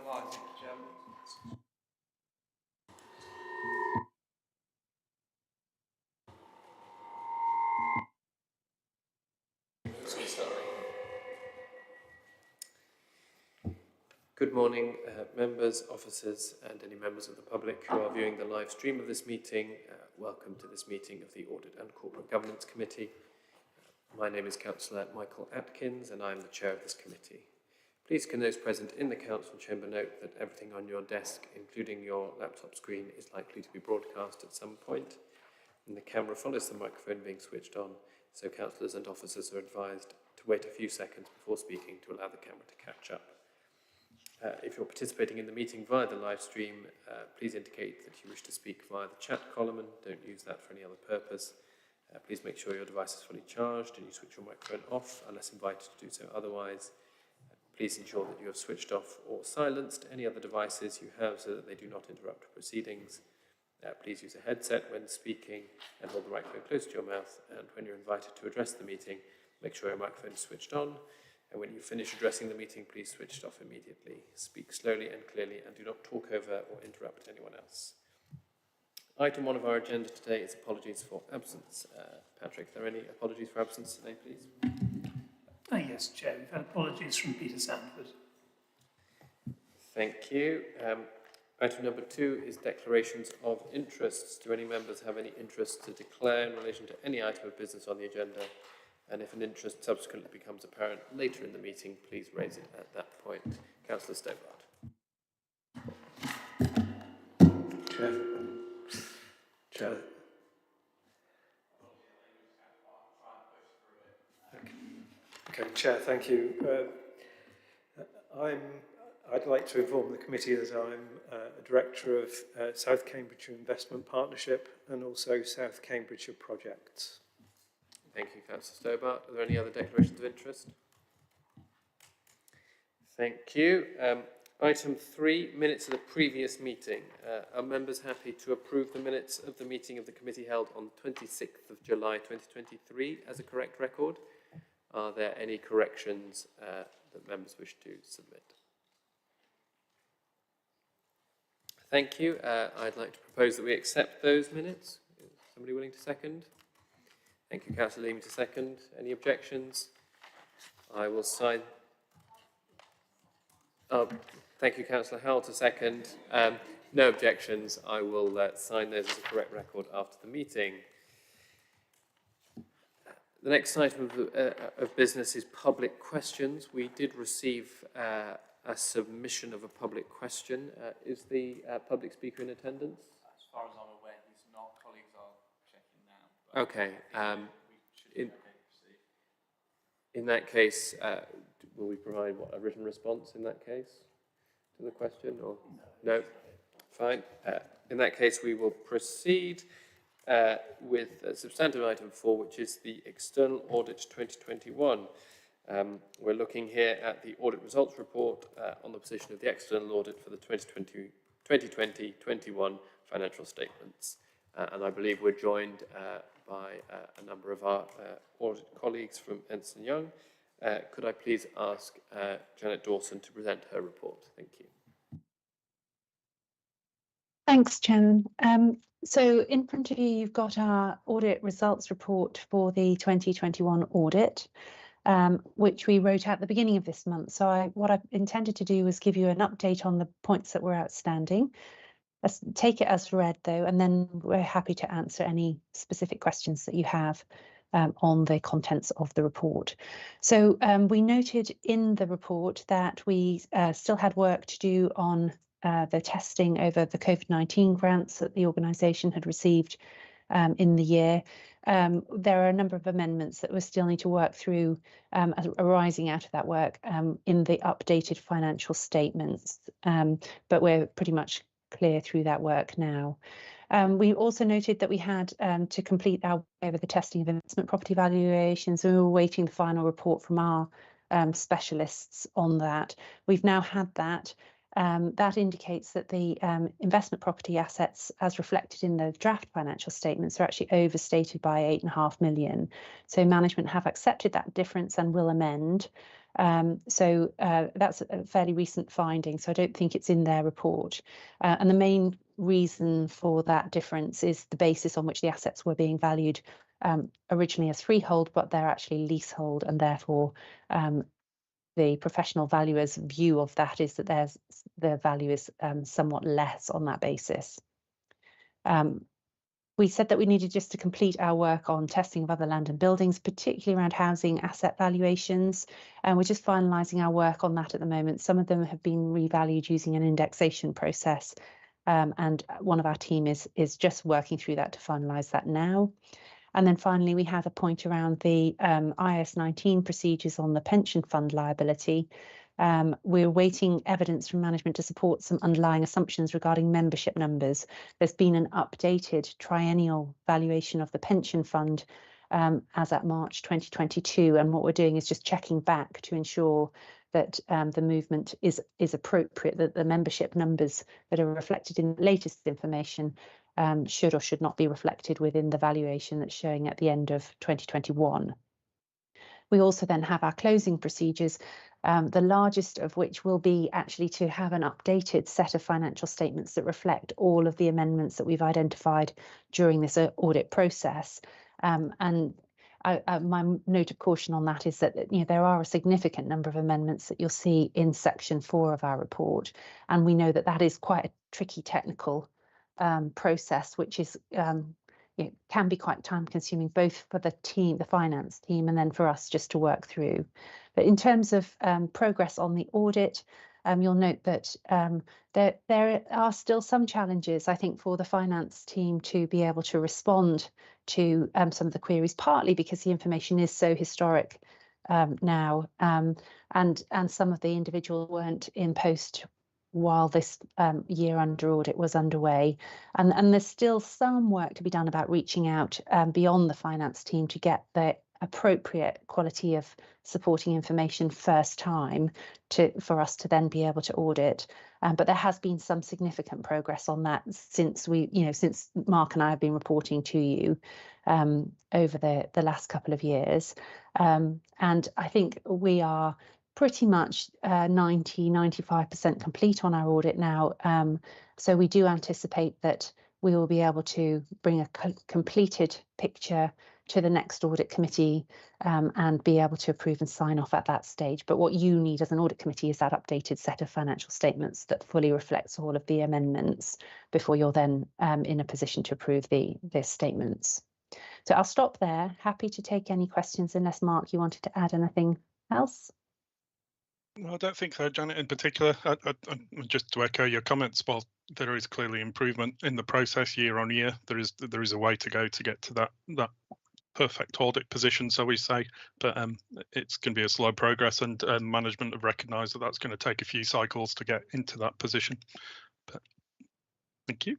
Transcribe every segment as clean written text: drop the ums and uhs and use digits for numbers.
delighted, Chairman. Good morning, members, officers and any members of the public who are viewing the live stream of this meeting. Welcome to this meeting of the Audit and Corporate Governance Committee. My name is Councillor Michael Atkins and I am the chair of this committee. Please can those present in the council chamber note that everything on your desk, including your laptop screen, is likely to be broadcast at some point. And the camera follows the microphone being switched on, so councillors and officers are advised to wait a few seconds before speaking to allow the camera to catch up. If you're participating in the meeting via the live stream, please indicate that you wish to speak via the chat column and don't use that for any other purpose. Please make sure your device is fully charged and you switch your microphone off unless invited to do so otherwise. Please ensure that you have switched off or silenced any other devices you have so that they do not interrupt proceedings. Please use a headset when speaking and hold the microphone close to your mouth, and when you're invited to address the meeting, make sure your microphone is switched on. And when you finish addressing the meeting, please switch it off immediately. Speak slowly and clearly and do not talk over or interrupt anyone else. Item 1 of our agenda today is apologies for absence. Patrick, are there any apologies for absence today, please? Yes, Chair. We've had apologies from Peter Sandford. Thank you. Item number 2 is declarations of interests. Do any members have any interests to declare in relation to any item of business on the agenda? And if an interest subsequently becomes apparent later in the meeting, please raise it at that point. Councillor Stobart. Chair. Okay, Chair, thank you. I'd like to inform the committee that I'm a director of South Cambridgeshire Investment Partnership and also South Cambridgeshire Projects. Thank you, Councillor Stobart. Are there any other declarations of interest? Thank you. Item 3, minutes of the previous meeting. Are members happy to approve the minutes of the meeting of the committee held on 26th of July 2023 as a correct record? Are there any corrections that members wish to submit? Thank you. I'd like to propose that we accept those minutes. Is somebody willing to second? Thank you, Councillor Leamy, to second. Any objections? I will sign. Thank you, Councillor Howell, to second. No objections. I will sign those as a correct record after the meeting. The next item of business is public questions. We did receive a submission of a public question. Is the public speaker in attendance? As far as I'm aware, he's not. Colleagues are checking now. Okay. In that case, will we provide a written response in that case to the question? Or no? Fine. In that case, we will proceed with substantive item 4, which is the External Audit 2021. We're looking here at the audit results report on the position of the external audit for the 2020-21 financial statements. And I believe we're joined by a number of our audit colleagues from Ernst & Young. Could I please ask Janet Dawson to present her report? Thank you. Thanks, Chairman. So in front of you, you've got our audit results report for the 2021 audit, which we wrote out at the beginning of this month. So what I intended to do was give you an update on the points that were outstanding. Let's take it as read, though, and then we're happy to answer any specific questions that you have on the contents of the report. So we noted in the report that we still had work to do on the testing over the COVID-19 grants that the organisation had received in the year. There are a number of amendments that we still need to work through arising out of that work in the updated financial statements, but we're pretty much clear through that work now. We also noted that we had to complete our over the testing of investment property valuations, and we were waiting the final report from our specialists on that. We've now had that. That indicates that the investment property assets, as reflected in the draft financial statements, are actually overstated by 8.5 million. So management have accepted that difference and will amend. So that's a fairly recent finding, so I don't think it's in their report. And the main reason for that difference is the basis on which the assets were being valued originally as freehold, but they're actually leasehold, and therefore the professional valuer's view of that is that the value is somewhat less on that basis. We said that we needed just to complete our work on testing of other land and buildings, particularly around housing asset valuations. And we're just finalising our work on that at the moment. Some of them have been revalued using an indexation process. And one of our team is just working through that to finalise that now. And then finally, we have a point around the IAS 19 procedures on the pension fund liability. We're waiting evidence from management to support some underlying assumptions regarding membership numbers. There's been an updated triennial valuation of the pension fund as at March 2022, and what we're doing is just checking back to ensure that the movement is appropriate, that the membership numbers that are reflected in the latest information should or should not be reflected within the valuation that's showing at the end of 2021. We also then have our closing procedures, the largest of which will be actually to have an updated set of financial statements that reflect all of the amendments that we've identified during this audit process. And my note of caution on that is that there are a significant number of amendments that you'll see in section 4 of our report, and we know that that is quite a tricky technical process, which is can be quite time consuming, both for the team, the finance team, and then for us just to work through. But in terms of progress on the audit, you'll note that there are still some challenges, I think, for the finance team to be able to respond to some of the queries, partly because the information is so historic now, and some of the individuals weren't in post while this year under audit was underway. And there's still some work to be done about reaching out beyond the finance team to get the appropriate quality of supporting information first time for us to then be able to audit. But there has been some significant progress on that since since Mark and I have been reporting to you over the last couple of years. And I think we are pretty much 95% complete on our audit now. So we do anticipate that we will be able to bring a completed picture to the next audit committee and be able to approve and sign off at that stage. But what you need as an audit committee is that updated set of financial statements that fully reflects all of the amendments before you're then in a position to approve the statements. So I'll stop there. Happy to take any questions, unless Mark, you wanted to add anything else? No, I don't think so, Janet, in particular. Just to echo your comments, while there is clearly improvement in the process year on year, there is a way to go to get to that perfect audit position, so we say, but it's going to be a slow progress, and management have recognised that that's going to take a few cycles to get into that position. But thank you.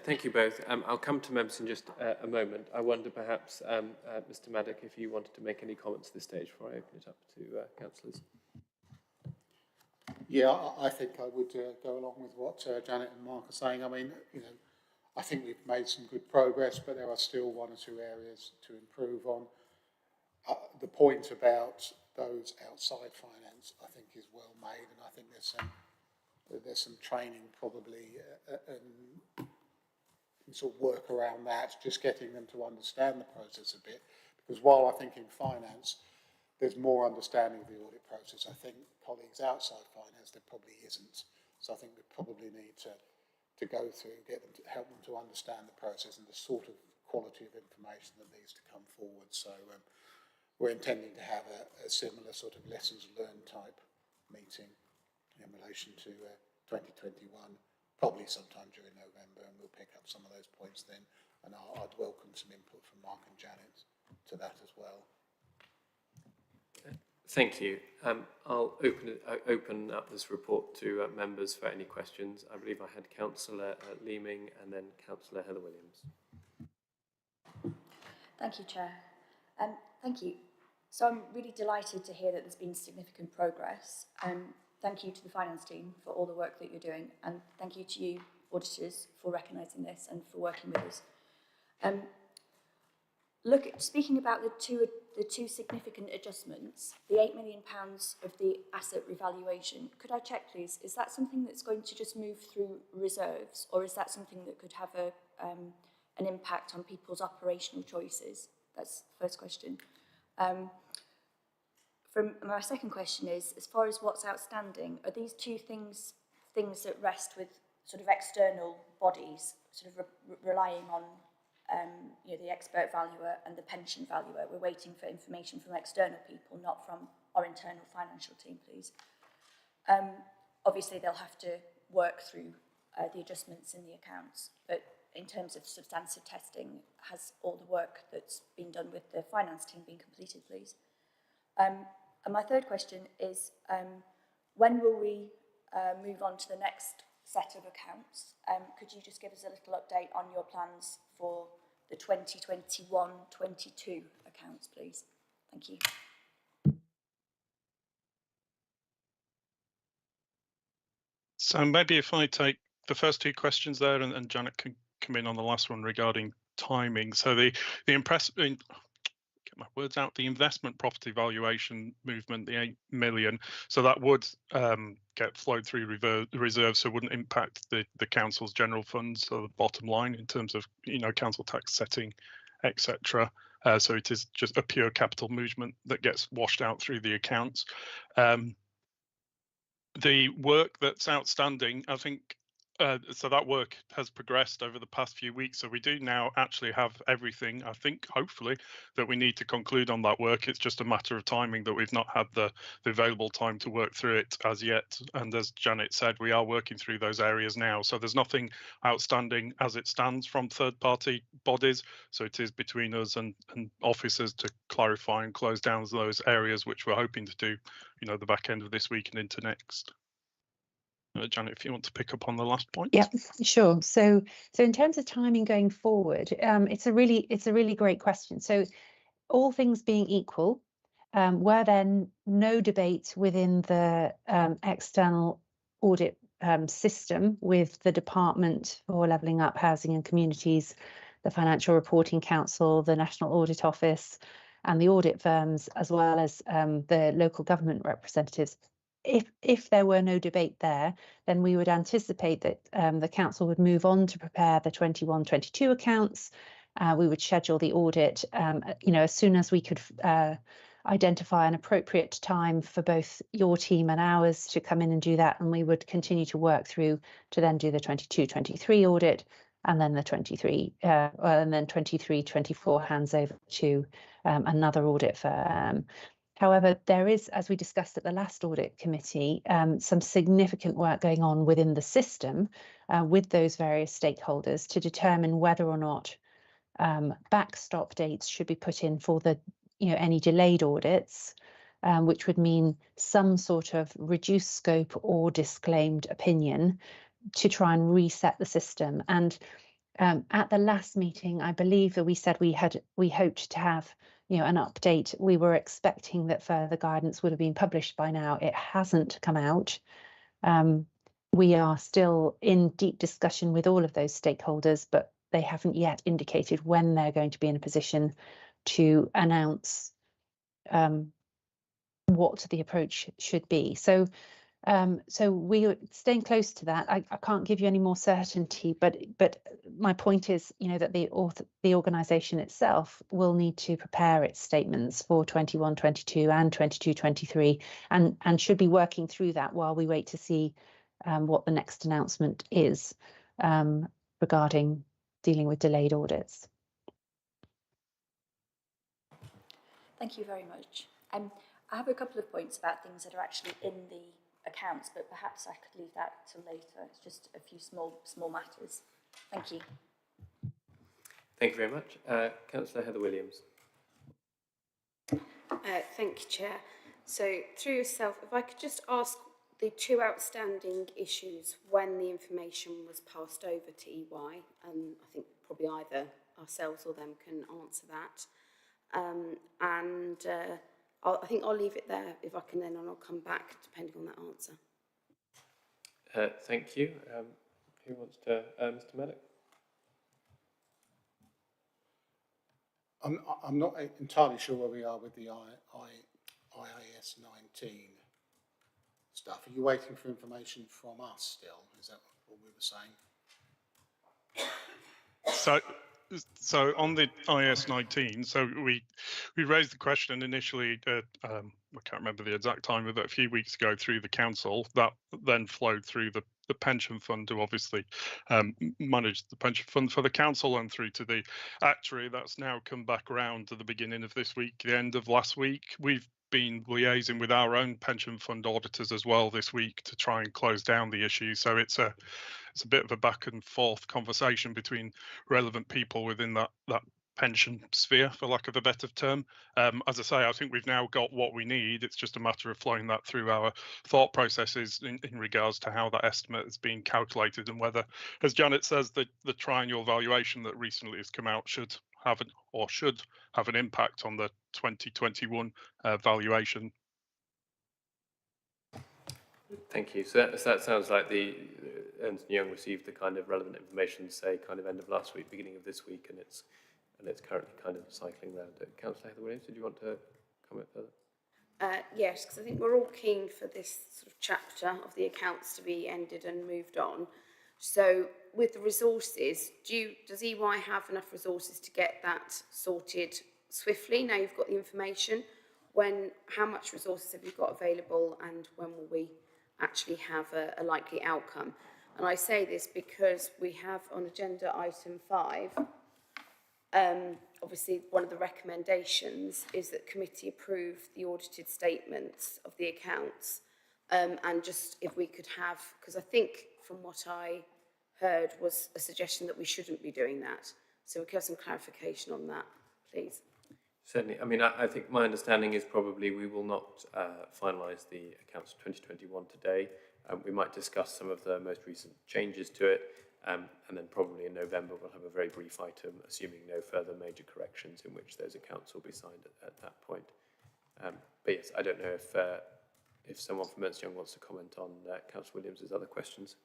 Thank you both. I'll come to members in just a moment. I wonder perhaps, Mr. Maddock, if you wanted to make any comments at this stage before I open it up to councillors. Yeah, I think I would go along with what Janet and Mark are saying. I mean, I think we've made some good progress, but there are still one or two areas to improve on. The point about those outside finance, I think, is well made, and I think there's some training probably and sort of work around that, just getting them to understand the process a bit. Because while I think in finance there's more understanding of the audit process, I think colleagues outside finance there probably isn't. So I think we probably need to go through, help them to understand the process and the sort of quality of information that needs to come forward. So we're intending to have a similar sort of lessons learned type meeting in relation to 2021. Probably sometime during November, and we'll pick up some of those points then. And I'd welcome some input from Mark and Janet to that as well. Thank you. I'll open up this report to members for any questions. I believe I had Councillor Leeming and then Councillor Heather Williams. Thank you, Chair. Thank you. So I'm really delighted to hear that there's been significant progress. Thank you to the finance team for all the work that you're doing, and thank you to you, auditors, for recognising this and for working with us. Speaking about the the two significant adjustments, the £8 million of the asset revaluation, could I check, please, is that something that's going to just move through reserves, or is that something that could have an impact on people's operational choices? That's the first question. From my second question is, as far as what's outstanding, are these two things that rest with sort of external bodies, sort of relying on the expert valuer and the pension valuer? We're waiting for information from external people, not from our internal financial team, please. Obviously, they'll have to work through the adjustments in the accounts, but in terms of substantive testing, has all the work that's been done with the finance team been completed, please? And my third question is, when will we move on to the next set of accounts? Could you just give us a little update on your plans for the 2021-22 accounts, please? Thank you. So maybe if I take the first two questions there, and Janet can come in on the last one regarding timing. So the the investment property valuation movement, the 8 million, so that would get flowed through reserves, so it wouldn't impact the council's general funds or the bottom line in terms of council tax setting, etc. So it is just a pure capital movement that gets washed out through the accounts. The work that's outstanding, I think, so that work has progressed over the past few weeks. So we do now actually have everything, I think, hopefully, that we need to conclude on that work. It's just a matter of timing that we've not had the available time to work through it as yet. And as Janet said, we are working through those areas now. So there's nothing outstanding as it stands from third-party bodies. So it is between us and officers to clarify and close down those areas, which we're hoping to do, the back end of this week and into next. Janet, if you want to pick up on the last point. Yeah, sure. So in terms of timing going forward, it's a really great question. So all things being equal, were there no debate within the external audit system with the Department for Levelling Up Housing and Communities, the Financial Reporting Council, the National Audit Office, and the audit firms, as well as the local government representatives? If there were no debate there, then we would anticipate that the council would move on to prepare the 21-22 accounts. We would schedule the audit, as soon as we could identify an appropriate time for both your team and ours to come in and do that, and we would continue to work through to then do the 22-23 audit, and then the 23-24 hands over to another audit firm. However, there is, as we discussed at the last audit committee, some significant work going on within the system with those various stakeholders to determine whether or not backstop dates should be put in for the, any delayed audits, which would mean some sort of reduced scope or disclaimed opinion to try and reset the system. And at the last meeting, I believe that we said we hoped to have an update. We were expecting that further guidance would have been published by now. It hasn't come out. We are still in deep discussion with all of those stakeholders, but they haven't yet indicated when they're going to be in a position to announce what the approach should be. So we are staying close to that. I can't give you any more certainty, but my point is, that the organisation itself will need to prepare its statements for 21-22 and 22-23, and should be working through that while we wait to see what the next announcement is regarding dealing with delayed audits. Thank you very much. I have a couple of points about things that are actually in the accounts, but perhaps I could leave that till later. It's just a few small matters. Thank you. Thank you very much. Councillor Heather Williams. Thank you, Chair. So through yourself, if I could just ask the two outstanding issues when the information was passed over to EY, and I think probably either ourselves or them can answer that. I think I'll leave it there if I can, then I'll come back depending on that answer. Thank you. Who wants to, Mr. Mellick? I'm not entirely sure where we are with the IAS 19 stuff. Are you waiting for information from us still? Is that what we were saying? So on the IS 19, so we raised the question initially I can't remember the exact time, but a few weeks ago through the council. That then flowed through the pension fund to obviously manage the pension fund for the council, and through to the actuary. That's now come back around to the beginning of this week, the end of last week. We've been liaising with our own pension fund auditors as well this week to try and close down the issue. So it's a bit of a back and forth conversation between relevant people within that pension sphere, for lack of a better term. As I say, I think we've now got what we need. It's just a matter of flowing that through our thought processes in regards to how that estimate is being calculated, and whether, as Janet says, the triennial valuation that recently has come out should have an impact on the 2021 valuation. Thank you. So that sounds like the Ernst & Young received the kind of relevant information, say, kind of end of last week, beginning of this week, and it's currently kind of cycling around. Councillor Heather Williams, did you want to comment further? Yes, because I think we're all keen for this sort of chapter of the accounts to be ended and moved on. So with the resources, does EY have enough resources to get that sorted swiftly? Now you've got the information. How much resources have you got available, and when will we actually have a likely outcome? And I say this because we have on agenda item 5, obviously one of the recommendations is that committee approve the audited statements of the accounts, and just if we could have, because I think from what I heard was a suggestion that we shouldn't be doing that. So we could have some clarification on that, please. Certainly. I mean, I think my understanding is probably we will not finalise the accounts of 2021 today. We might discuss some of the most recent changes to it, and then probably in November we'll have a very brief item, assuming no further major corrections, in which those accounts will be signed at that point. But yes, I don't know if someone from Ernst & Young wants to comment on Councillor Williams' other questions.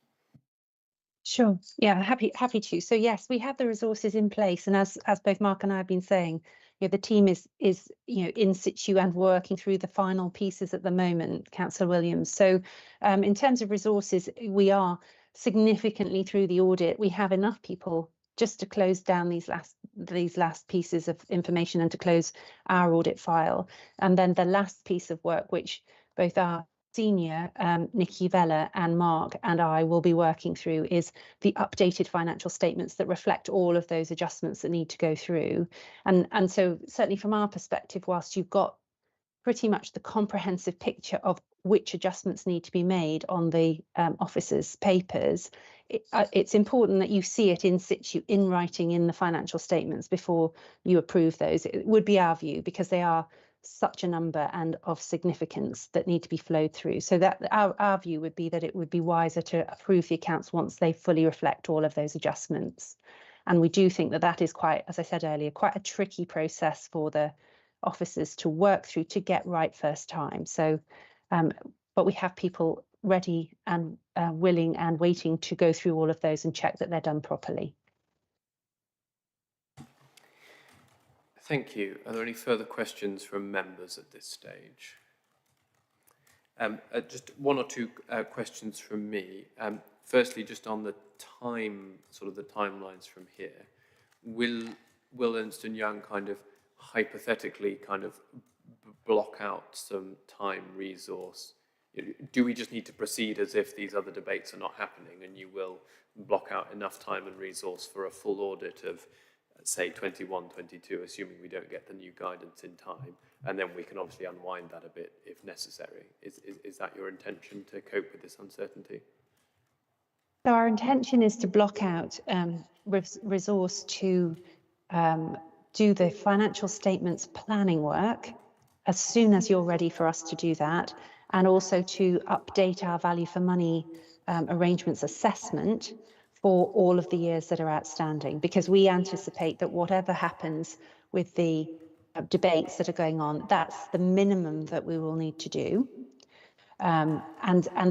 Sure. Yeah, happy to. So yes, we have the resources in place, and as both Mark and I have been saying, the team is in situ and working through the final pieces at the moment, Councillor Williams. So in terms of resources, we are significantly through the audit. We have enough people just to close down these last pieces of information and to close our audit file. And then the last piece of work, which both our senior, Nikki Vella and Mark and I will be working through, is the updated financial statements that reflect all of those adjustments that need to go through. And so certainly from our perspective, whilst you've got pretty much the comprehensive picture of which adjustments need to be made on the officers' papers, it's important that you see it in situ, in writing, in the financial statements before you approve those. It would be our view, because they are such a number and of significance that need to be flowed through. So that our view would be that it would be wiser to approve the accounts once they fully reflect all of those adjustments. And we do think that that is quite, as I said earlier, quite a tricky process for the officers to work through to get right first time. So, but we have people ready and willing and waiting to go through all of those and check that they're done properly. Thank you. Are there any further questions from members at this stage? Just one or two questions from me. Firstly, just on the timelines from here, will Ernst & Young kind of hypothetically kind of block out some time, resource? Do we just need to proceed as if these other debates are not happening, and you will block out enough time and resource for a full audit of, say, 21, 22, assuming we don't get the new guidance in time, and then we can obviously unwind that a bit if necessary? Is that your intention, to cope with this uncertainty? So our intention is to block out resource to do the financial statements planning work as soon as you're ready for us to do that, and also to update our value for money arrangements assessment for all of the years that are outstanding, because we anticipate that whatever happens with the debates that are going on, that's the minimum that we will need to do. And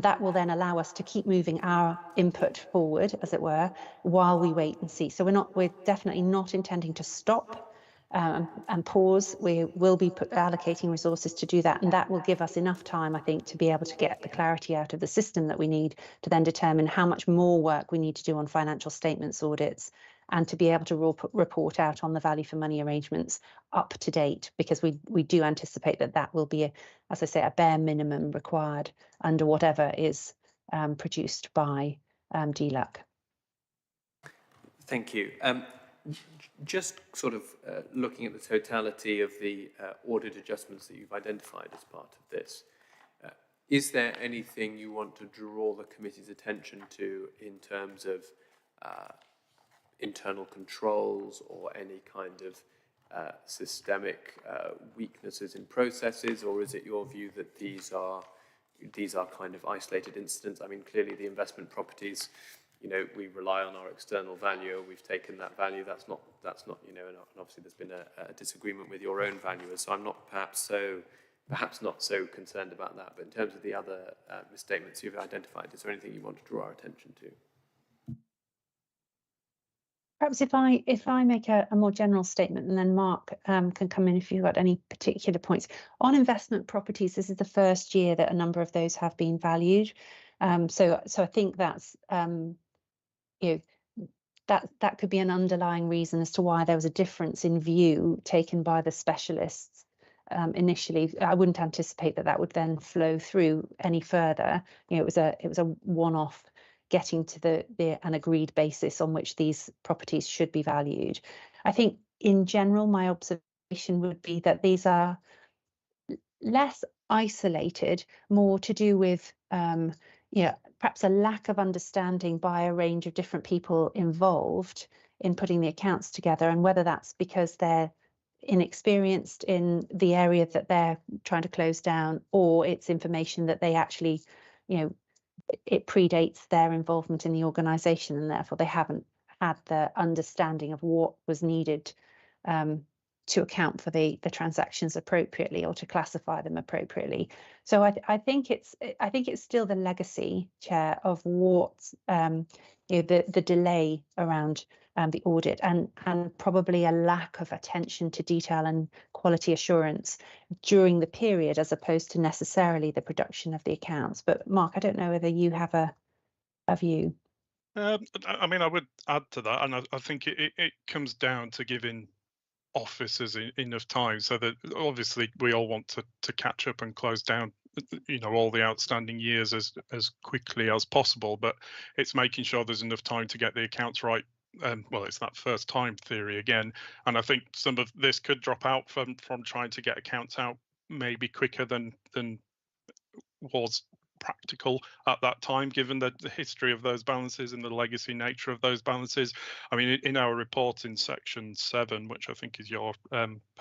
that will then allow us to keep moving our input forward, as it were, while we wait and see. So we're definitely not intending to stop and pause. We will be allocating resources to do that, and that will give us enough time, I think, to be able to get the clarity out of the system that we need to then determine how much more work we need to do on financial statements audits, and to be able to report out on the value for money arrangements up to date, because we do anticipate that that will be, as I say, a bare minimum required under whatever is produced by DLUC. Thank you. Just sort of looking at the totality of the audit adjustments that you've identified as part of this, is there anything you want to draw the committee's attention to in terms of internal controls or any kind of systemic weaknesses in processes, or is it your view that these are kind of isolated incidents? I mean, clearly the investment properties, you know, we rely on our external valuer. We've taken that value. That's not, you know, and obviously there's been a disagreement with your own valuers. So I'm not perhaps not so concerned about that. But in terms of the other misstatements you've identified, is there anything you want to draw our attention to? Perhaps if I make a more general statement, and then Mark can come in if you've got any particular points. On investment properties, this is the first year that a number of those have been valued. So I think that's you know, that could be an underlying reason as to why there was a difference in view taken by the specialists initially. I wouldn't anticipate that would then flow through any further. You know, it was a one-off getting to an agreed basis on which these properties should be valued. I think in general, my observation would be that these are less isolated, more to do with you know, perhaps a lack of understanding by a range of different people involved in putting the accounts together, and whether that's because they're inexperienced in the area that they're trying to close down, or it's information that they actually, you know, it predates their involvement in the organisation, and therefore they haven't had the understanding of what was needed to account for the transactions appropriately, or to classify them appropriately. So I think it's still the legacy, Chair, of what you know, the delay around the audit, and probably a lack of attention to detail and quality assurance during the period, as opposed to necessarily the production of the accounts. But Mark, I don't know whether you have a view. I mean, I would add to that, and I think it comes down to giving officers enough time, so that obviously we all want to catch up and close down, you know, all the outstanding years as quickly as possible, but it's making sure there's enough time to get the accounts right. Well, it's that first time theory again, and I think some of this could drop out from trying to get accounts out maybe quicker than was practical at that time, given the history of those balances and the legacy nature of those balances. I mean, in our report in section 7, which I think is your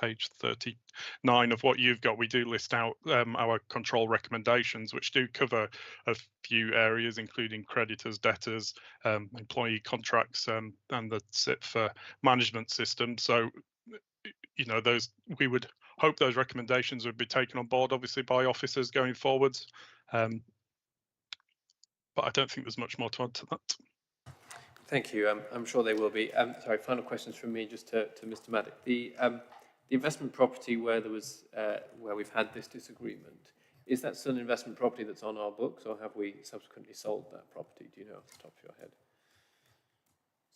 page 39 of what you've got, we do list out our control recommendations, which do cover a few areas, including creditors, debtors, employee contracts, and the SIP for management system. So, you know, those, we would hope those recommendations would be taken on board, obviously, by officers going forwards. But I don't think there's much more to add to that. Thank you. I'm sure they will be. Sorry, final questions from me, just to Mr. Maddock. The investment property where there was where we've had this disagreement, is that still an investment property that's on our books, or have we subsequently sold that property? Do you know off the top of your head?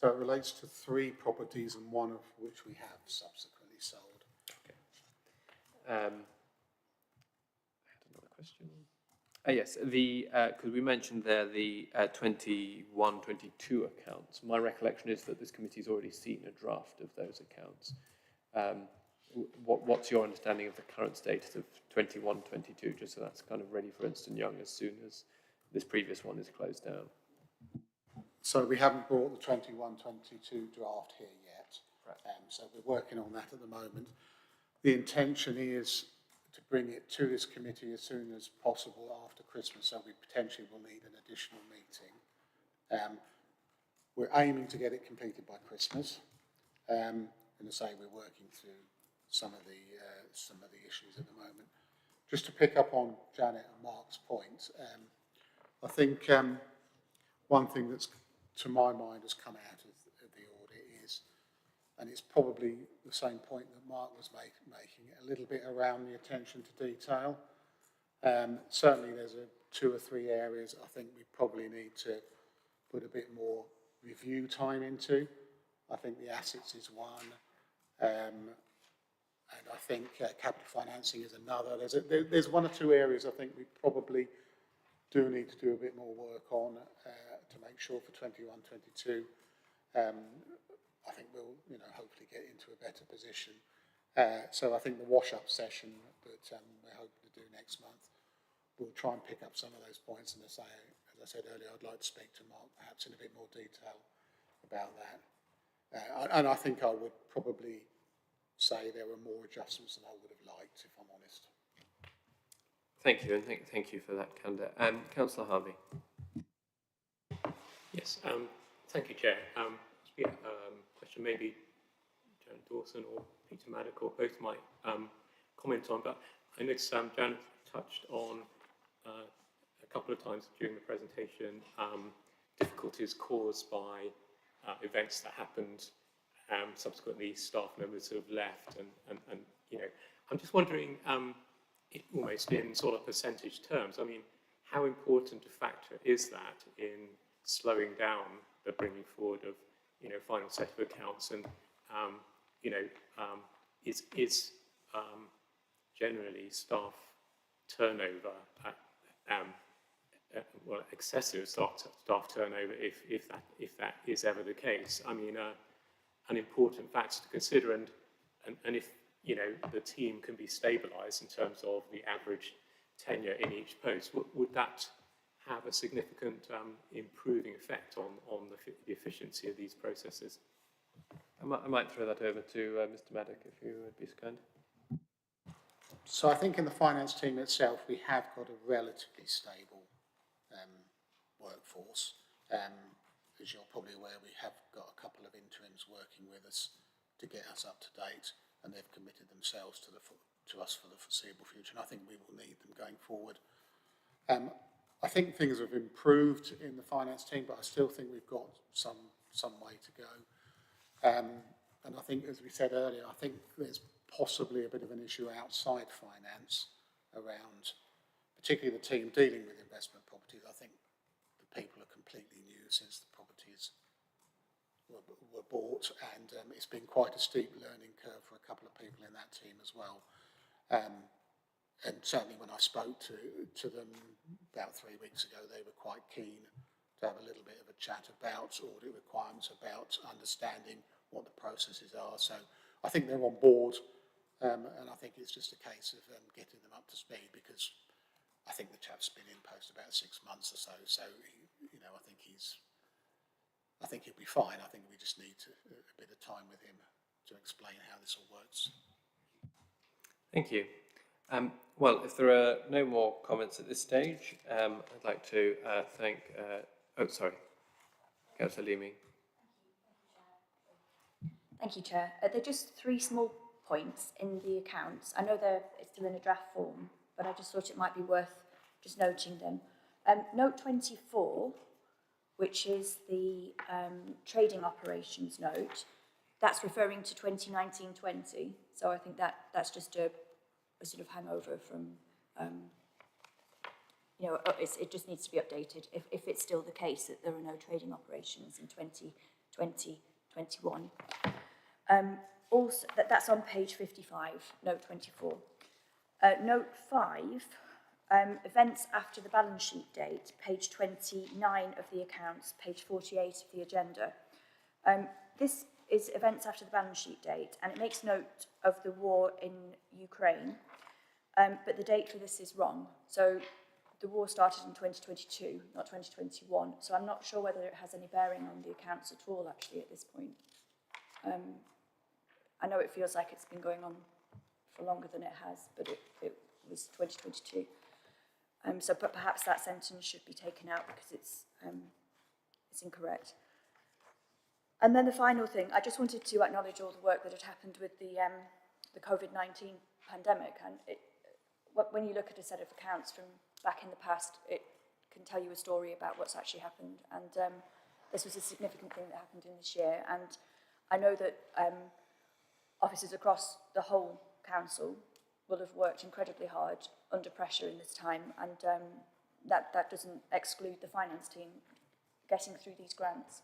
So it relates to 3 properties, and one of which we have subsequently sold. Okay. I had another question. Yes, because we mentioned there the 21-22 accounts. My recollection is that this committee's already seen a draft of those accounts. What's your understanding of the current status of 21-22, just so that's kind of ready for Ernst & Young as soon as this previous one is closed down? So we haven't brought the 21-22 draft here yet. Right. So we're working on that at the moment. The intention is to bring it to this committee as soon as possible after Christmas, so we potentially will need an additional meeting. We're aiming to get it completed by Christmas, and as I say, we're working through some of the issues at the moment. Just to pick up on Janet and Mark's point, I think one thing that's, to my mind, has come out of the audit is and it's probably the same point that Mark was making, a little bit around the attention to detail. Certainly there's two or three areas I think we probably need to put a bit more review time into. I think the assets is one, and I think capital financing is another. There's one or two areas I think we probably do need to do a bit more work on to make sure for 21-22. I think we'll, hopefully get into a better position. So I think the wash-up session that we're hoping to do next month, we'll try and pick up some of those points. And as I said earlier, I'd like to speak to Mark perhaps in a bit more detail about that. And I think I would probably say there were more adjustments than I would have liked, if I'm honest. Thank you, and thank you for that, Kanda. Councillor Harvey. Yes, thank you, Chair. Question maybe Janet Dawson or Peter Maddock or both might comment on, but I noticed Janet touched on a couple of times during the presentation difficulties caused by events that happened. Subsequently, staff members have left, and I'm just wondering, almost in sort of percentage terms, I mean, how important a factor is that in slowing down the bringing forward of final set of accounts, and is generally staff turnover well, excessive staff turnover, if that is ever the case. I mean, an important factor to consider, and if the team can be stabilised in terms of the average tenure in each post, would that have a significant improving effect on the efficiency of these processes? I might throw that over to Mr. Maddock, if you would be so kind. So I think in the finance team itself, we have got a relatively stable workforce. As you're probably aware, we have got a couple of interims working with us to get us up to date, and they've committed themselves to us for the foreseeable future, and I think we will need them going forward. I think things have improved in the finance team, but I still think we've got some way to go. And I think, as we said earlier, I think there's possibly a bit of an issue outside finance around, particularly the team dealing with investment properties. I think the people are completely new since the properties were bought, and it's been quite a steep learning curve for a couple of people in that team as well. And certainly when I spoke to them about 3 weeks ago, they were quite keen to have a little bit of a chat about audit requirements, about understanding what the processes are. So I think they're on board, and I think it's just a case of getting them up to speed, because I think the chap's been in post about 6 months or so. So I think he'll be fine. I think we just need a bit of time with him to explain how this all works. Thank you. Well, if there are no more comments at this stage, I'd like to thank... Councillor Leamy. Thank you, Chair. There are just 3 small points in the accounts. I know it's still in a draft form, but I just thought it might be worth just noting them. Note 24, which is the trading operations note, that's referring to 2019-20. So I think that's just a sort of hangover from, it just needs to be updated if it's still the case that there are no trading operations in 2020-21. Also, that's on page 55, note 24. Note 5, events after the balance sheet date, page 29 of the accounts, page 48 of the agenda. This is events after the balance sheet date, and it makes note of the war in Ukraine, but the date for this is wrong. So the war started in 2022, not 2021, so I'm not sure whether it has any bearing on the accounts at all, actually, at this point. I know it feels like it's been going on for longer than it has, but it was 2022. But perhaps that sentence should be taken out because it's incorrect. And then the final thing, I just wanted to acknowledge all the work that had happened with the COVID-19 pandemic. And when you look at a set of accounts from back in the past, it can tell you a story about what's actually happened. And this was a significant thing that happened in this year. And I know that officers across the whole council will have worked incredibly hard under pressure in this time, and that doesn't exclude the finance team getting through these grants.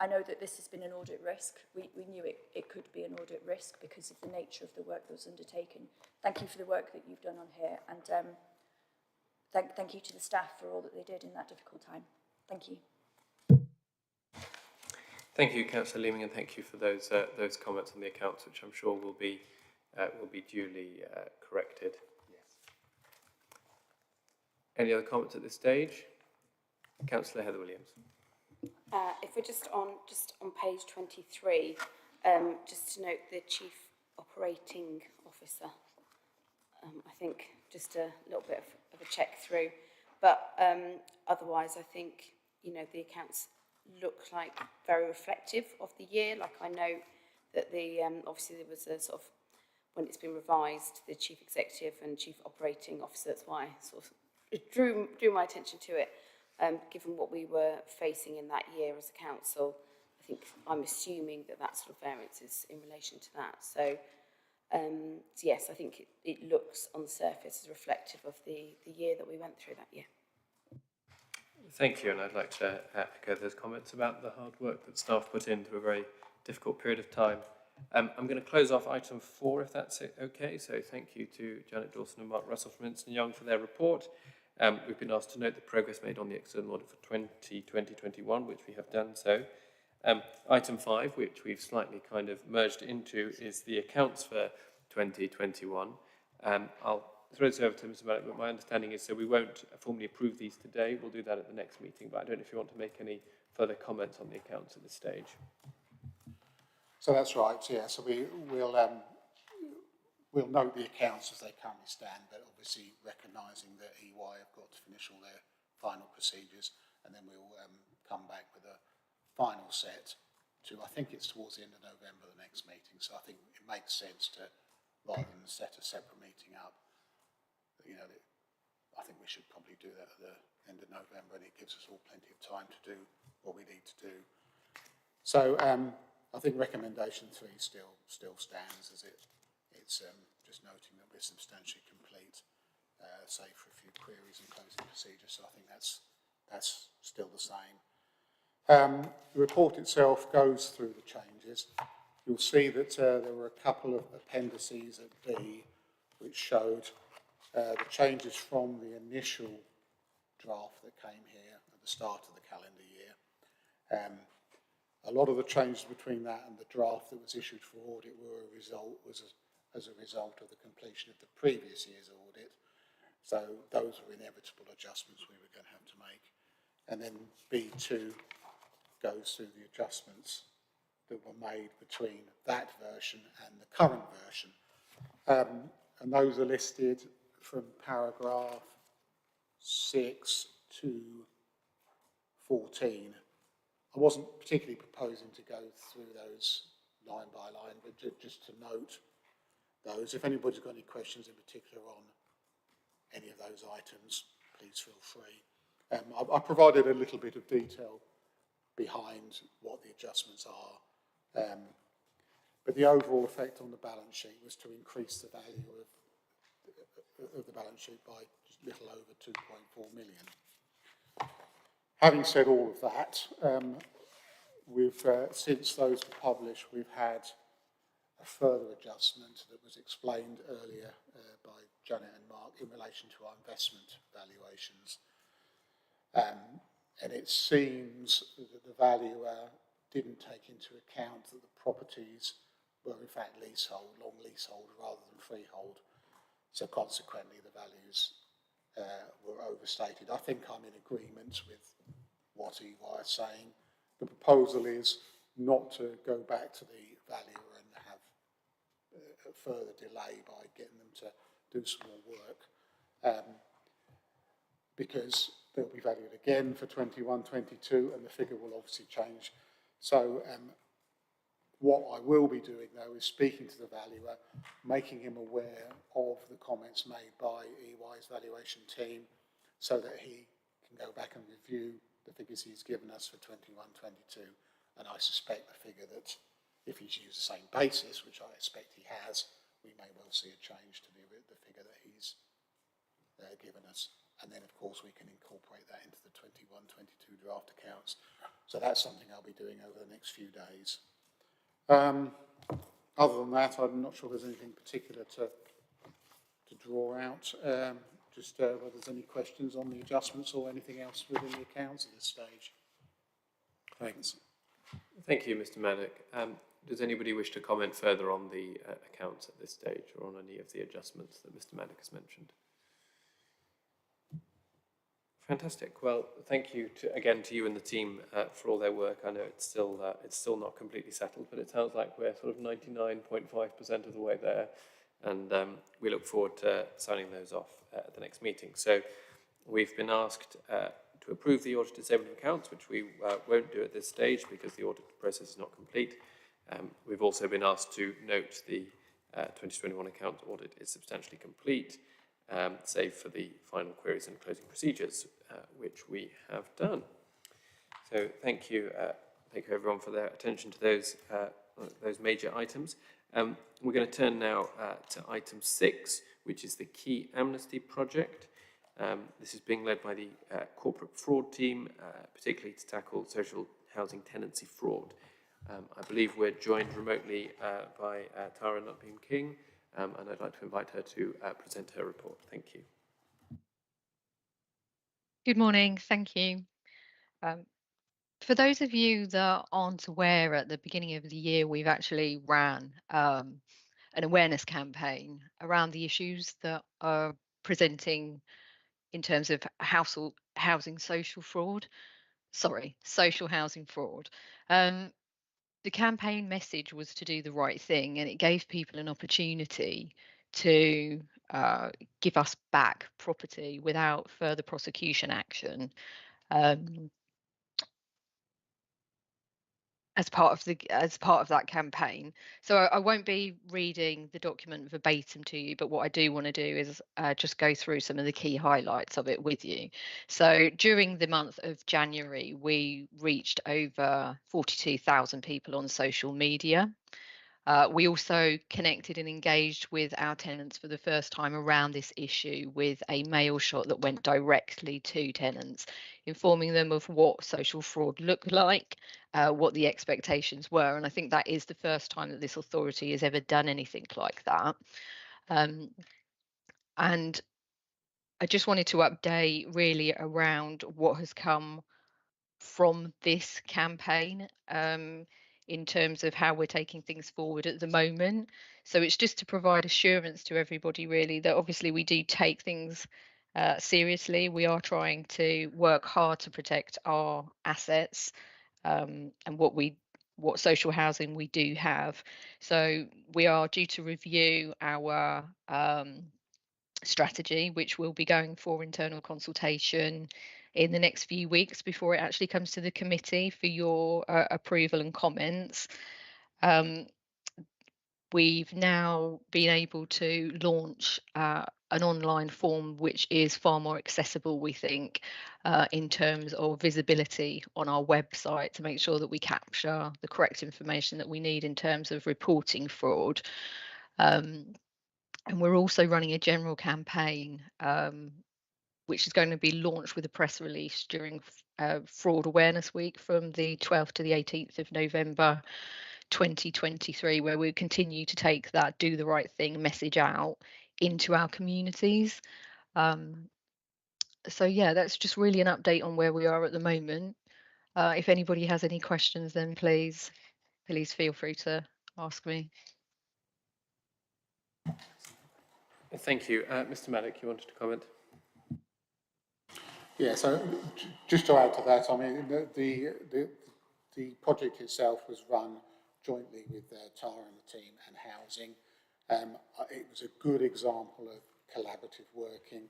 I know that this has been an audit risk. We knew it could be an audit risk because of the nature of the work that was undertaken. Thank you for the work that you've done on here, and thank you to the staff for all that they did in that difficult time. Thank you. Thank you, Councillor Leeming, and thank you for those comments on the accounts, which I'm sure will be duly corrected. Yes. Any other comments at this stage? Councillor Heather Williams. If we're just on page 23, just to note the Chief Operating Officer. I think just a little bit of a check through, but otherwise I think, you know, the accounts look like very reflective of the year. Like, I know that the obviously there was a sort of, when it's been revised, the Chief Executive and Chief Operating Officer, that's why I sort of it drew my attention to it. Given what we were facing in that year as a council, I think I'm assuming that sort of variance is in relation to that. So yes, I think it looks on the surface as reflective of the year that we went through that year. Thank you, and I'd like to echo those comments about the hard work that staff put into a very difficult period of time. I'm going to close off item 4, if that's okay. So thank you to Janet Dawson and Mark Russell from Ernst & Young for their report. We've been asked to note the progress made on the external audit for 2020-21, which we have done so. Item 5, which we've slightly kind of merged into, is the accounts for 2021. I'll throw this over to Mr. Mallet, but my understanding is so we won't formally approve these today. We'll do that at the next meeting, but I don't know if you want to make any further comments on the accounts at this stage. So that's right, yeah. So we'll note the accounts as they currently stand, but obviously recognising that EY have got to finish all their final procedures, and then we'll come back with a final set to, I think it's towards the end of November, the next meeting. So I think it makes sense to, rather than set a separate meeting up, you know, I think we should probably do that at the end of November, and it gives us all plenty of time to do what we need to do. So I think recommendation 3 still stands as it's just noting that we're substantially complete, save for a few queries and closing procedures. So I think that's still the same. The report itself goes through the changes. You'll see that there were a couple of appendices at B which showed the changes from the initial draft that came here at the start of the calendar year. A lot of the changes between that and the draft that was issued for audit were as a result of the completion of the previous year's audit. So those were inevitable adjustments we were going to have to make. And then B2 goes through the adjustments that were made between that version and the current version. And those are listed from paragraph 6 to 14. I wasn't particularly proposing to go through those line by line, but just to note those. If anybody's got any questions in particular on any of those items, please feel free. I provided a little bit of detail behind what the adjustments are, but the overall effect on the balance sheet was to increase the value of the balance sheet by just a little over 2.4 million. Having said all of that, since those were published, we've had a further adjustment that was explained earlier by Janet and Mark in relation to our investment valuations. And it seems that the valuer didn't take into account that the properties were in fact leasehold, long leasehold rather than freehold. So consequently the values were overstated. I think I'm in agreement with what EY is saying. The proposal is not to go back to the valuer and have a further delay by getting them to do some more work, because they'll be valued again for 21-22 and the figure will obviously change. So what I will be doing though is speaking to the valuer, making him aware of the comments made by EY's valuation team so that he can go back and review the figures he's given us for 21-22 and I suspect the figure that if he's used the same basis, which I expect he has, we may well see a change to the figure that he's given us. And then, of course, we can incorporate that into the 21-22 draft accounts. So that's something I'll be doing over the next few days. Other than that, I'm not sure there's anything particular to draw out. Just whether there's any questions on the adjustments or anything else within the accounts at this stage. Thanks. Thank you, Mr. Maddock. Does anybody wish to comment further on the accounts at this stage or on any of the adjustments that Mr. Maddock has mentioned? Fantastic. Well, thank you again to you and the team for all their work. I know it's still not completely settled, but it sounds like we're sort of 99.5% of the way there, and we look forward to signing those off at the next meeting. So we've been asked to approve the audited statement of accounts, which we won't do at this stage because the audit process is not complete. We've also been asked to note the 2021 account audit is substantially complete, save for the final queries and closing procedures, which we have done. So thank you everyone for their attention to those major items. We're going to turn now to item 6, which is the Key Amnesty Project. This is being led by the corporate fraud team, particularly to tackle social housing tenancy fraud. I believe we're joined remotely by Tara Nutbeam-King, and I'd like to invite her to present her report. Thank you. Good morning, thank you. For those of you that aren't aware, at the beginning of the year, we've actually ran an awareness campaign around the issues that are presenting in terms of social housing fraud. The campaign message was to do the right thing, and it gave people an opportunity to give us back property without further prosecution action. As part of that campaign. So I won't be reading the document verbatim to you, but what I do want to do is just go through some of the key highlights of it with you. So during the month of January, we reached over 42,000 people on social media. We also connected and engaged with our tenants for the first time around this issue with a mail shot that went directly to tenants, informing them of what social fraud looked like, what the expectations were. And I think that is the first time that this authority has ever done anything like that. And I just wanted to update really around what has come from this campaign in terms of how we're taking things forward at the moment. So it's just to provide assurance to everybody really that obviously we do take things seriously. We are trying to work hard to protect our assets and what social housing we do have. So we are due to review our strategy, which will be going for internal consultation in the next few weeks before it actually comes to the committee for your approval and comments. We've now been able to launch an online form which is far more accessible, we think, in terms of visibility on our website to make sure that we capture the correct information that we need in terms of reporting fraud. And we're also running a general campaign which is going to be launched with a press release during Fraud Awareness Week from the 12th to the 18th of November 2023, where we continue to take that do the right thing message out into our communities. So yeah, that's just really an update on where we are at the moment. If anybody has any questions, then please feel free to ask me. Thank you. Mr. Maddock, you wanted to comment? Yeah, so just to add to that, I mean, the project itself was run jointly with Tara and the team and housing. It was a good example of collaborative working.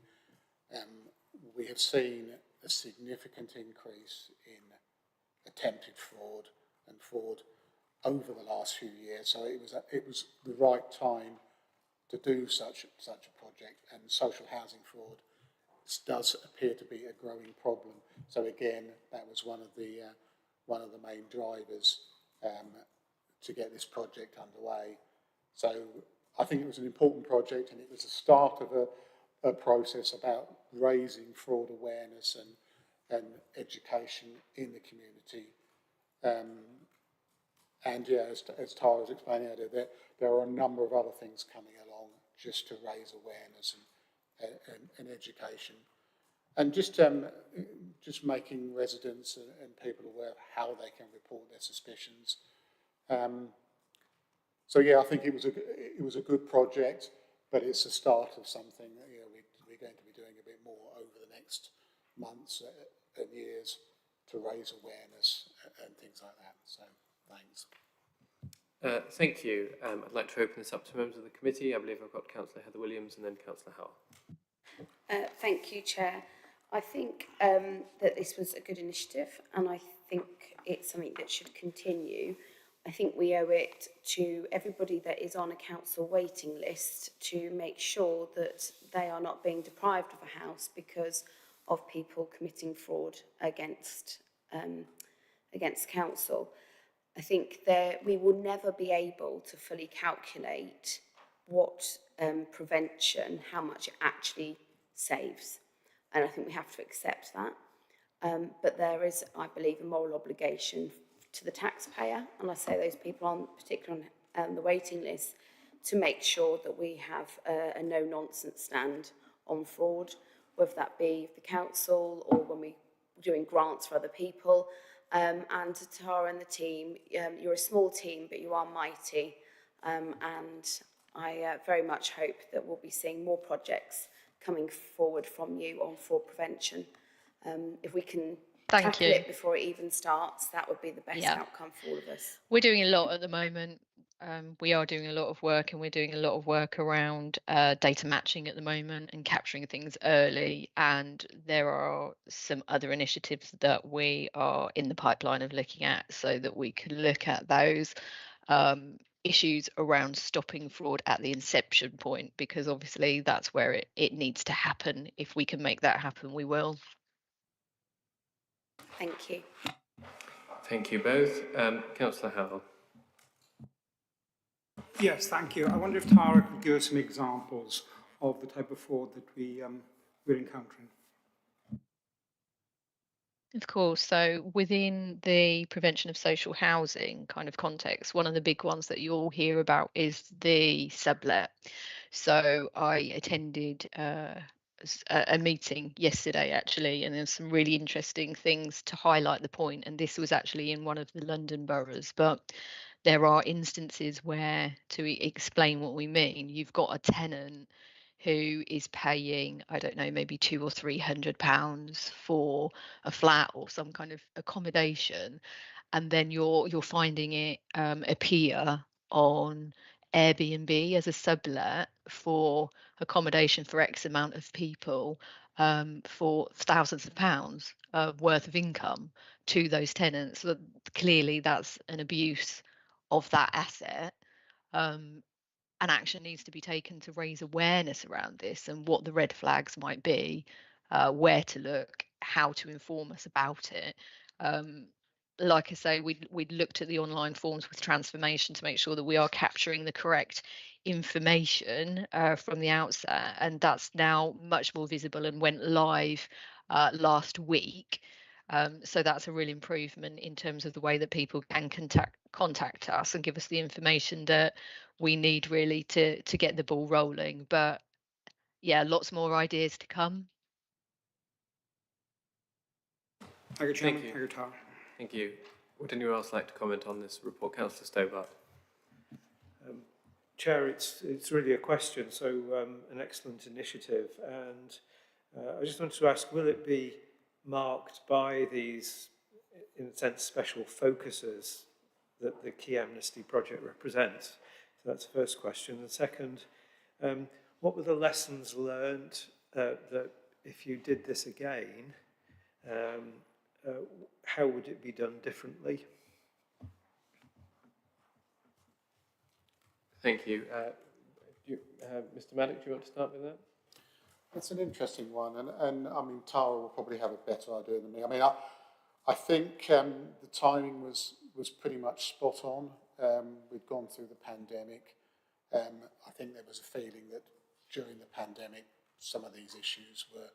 We have seen a significant increase in attempted fraud and fraud over the last few years, so it was the right time to do such a project, and social housing fraud does appear to be a growing problem. So again, that was one of the one of the main drivers to get this project underway. So I think it was an important project, and it was the start of a process about raising fraud awareness and education in the community. And yeah, as Tara was explaining earlier, there are a number of other things coming along just to raise awareness and education. And just making residents and people aware of how they can report their suspicions. So yeah, I think it was a good project, but it's the start of something that, you know, we're going to be doing a bit more over the next months and years to raise awareness and things like that. So thanks. Thank you. I'd like to open this up to members of the committee. I believe I've got Councillor Heather Williams and then Councillor Howell. Thank you, Chair. I think that this was a good initiative, and I think it's something that should continue. I think we owe it to everybody that is on a council waiting list to make sure that they are not being deprived of a house because of people committing fraud against council. I think that we will never be able to fully calculate what prevention, how much it actually saves. And I think we have to accept that. But there is, I believe, a moral obligation to the taxpayer, and I say those people particularly on the waiting list, to make sure that we have a no-nonsense stand on fraud, whether that be the council or when we're doing grants for other people. And to Tara and the team, you're a small team, but you are mighty. And I very much hope that we'll be seeing more projects coming forward from you on fraud prevention. If we can tackle it before it even starts, that would be the best outcome for all of us. We're doing a lot at the moment. We are doing a lot of work, and we're doing a lot of work around data matching at the moment and capturing things early. And there are some other initiatives that we are in the pipeline of looking at so that we can look at those issues around stopping fraud at the inception point, because obviously that's where it needs to happen. If we can make that happen, we will. Thank you. Thank you both. Councillor Howell. Yes, thank you. I wonder if Tara could give us some examples of the type of fraud that we're encountering. Of course. So within the prevention of social housing kind of context, one of the big ones that you all hear about is the sublet. So I attended a meeting yesterday, actually, and there's some really interesting things to highlight the point. And this was actually in one of the London boroughs, but there are instances where, to explain what we mean, you've got a tenant who is paying, I don't know, maybe £200 or £300 for a flat or some kind of accommodation, and then you're finding it appear on Airbnb as a sublet for accommodation for X amount of people for thousands of pounds worth of income to those tenants. So clearly that's an abuse of that asset. And action needs to be taken to raise awareness around this and what the red flags might be, where to look, how to inform us about it. Like I say, we'd looked at the online forms with Transformation to make sure that we are capturing the correct information from the outset, and that's now much more visible and went live last week. So that's a real improvement in terms of the way that people can contact us and give us the information that we need really to get the ball rolling. But yeah, lots more ideas to come. Thank you, Chairman. Thank you, Tara. Thank you. Would anyone else like to comment on this report? Councillor Stobart. Chair, it's really a question, so an excellent initiative. And I just wanted to ask, will it be marked by these, in a sense, special focuses that the Key Amnesty Project represents? So that's the first question. The second, what were the lessons learned that if you did this again, how would it be done differently? Thank you. Mr. Maddock, do you want to start with that? It's an interesting one, and I mean, Tara will probably have a better idea than me. I mean, I think the timing was pretty much spot on. We'd gone through the pandemic. I think there was a feeling that during the pandemic, some of these issues were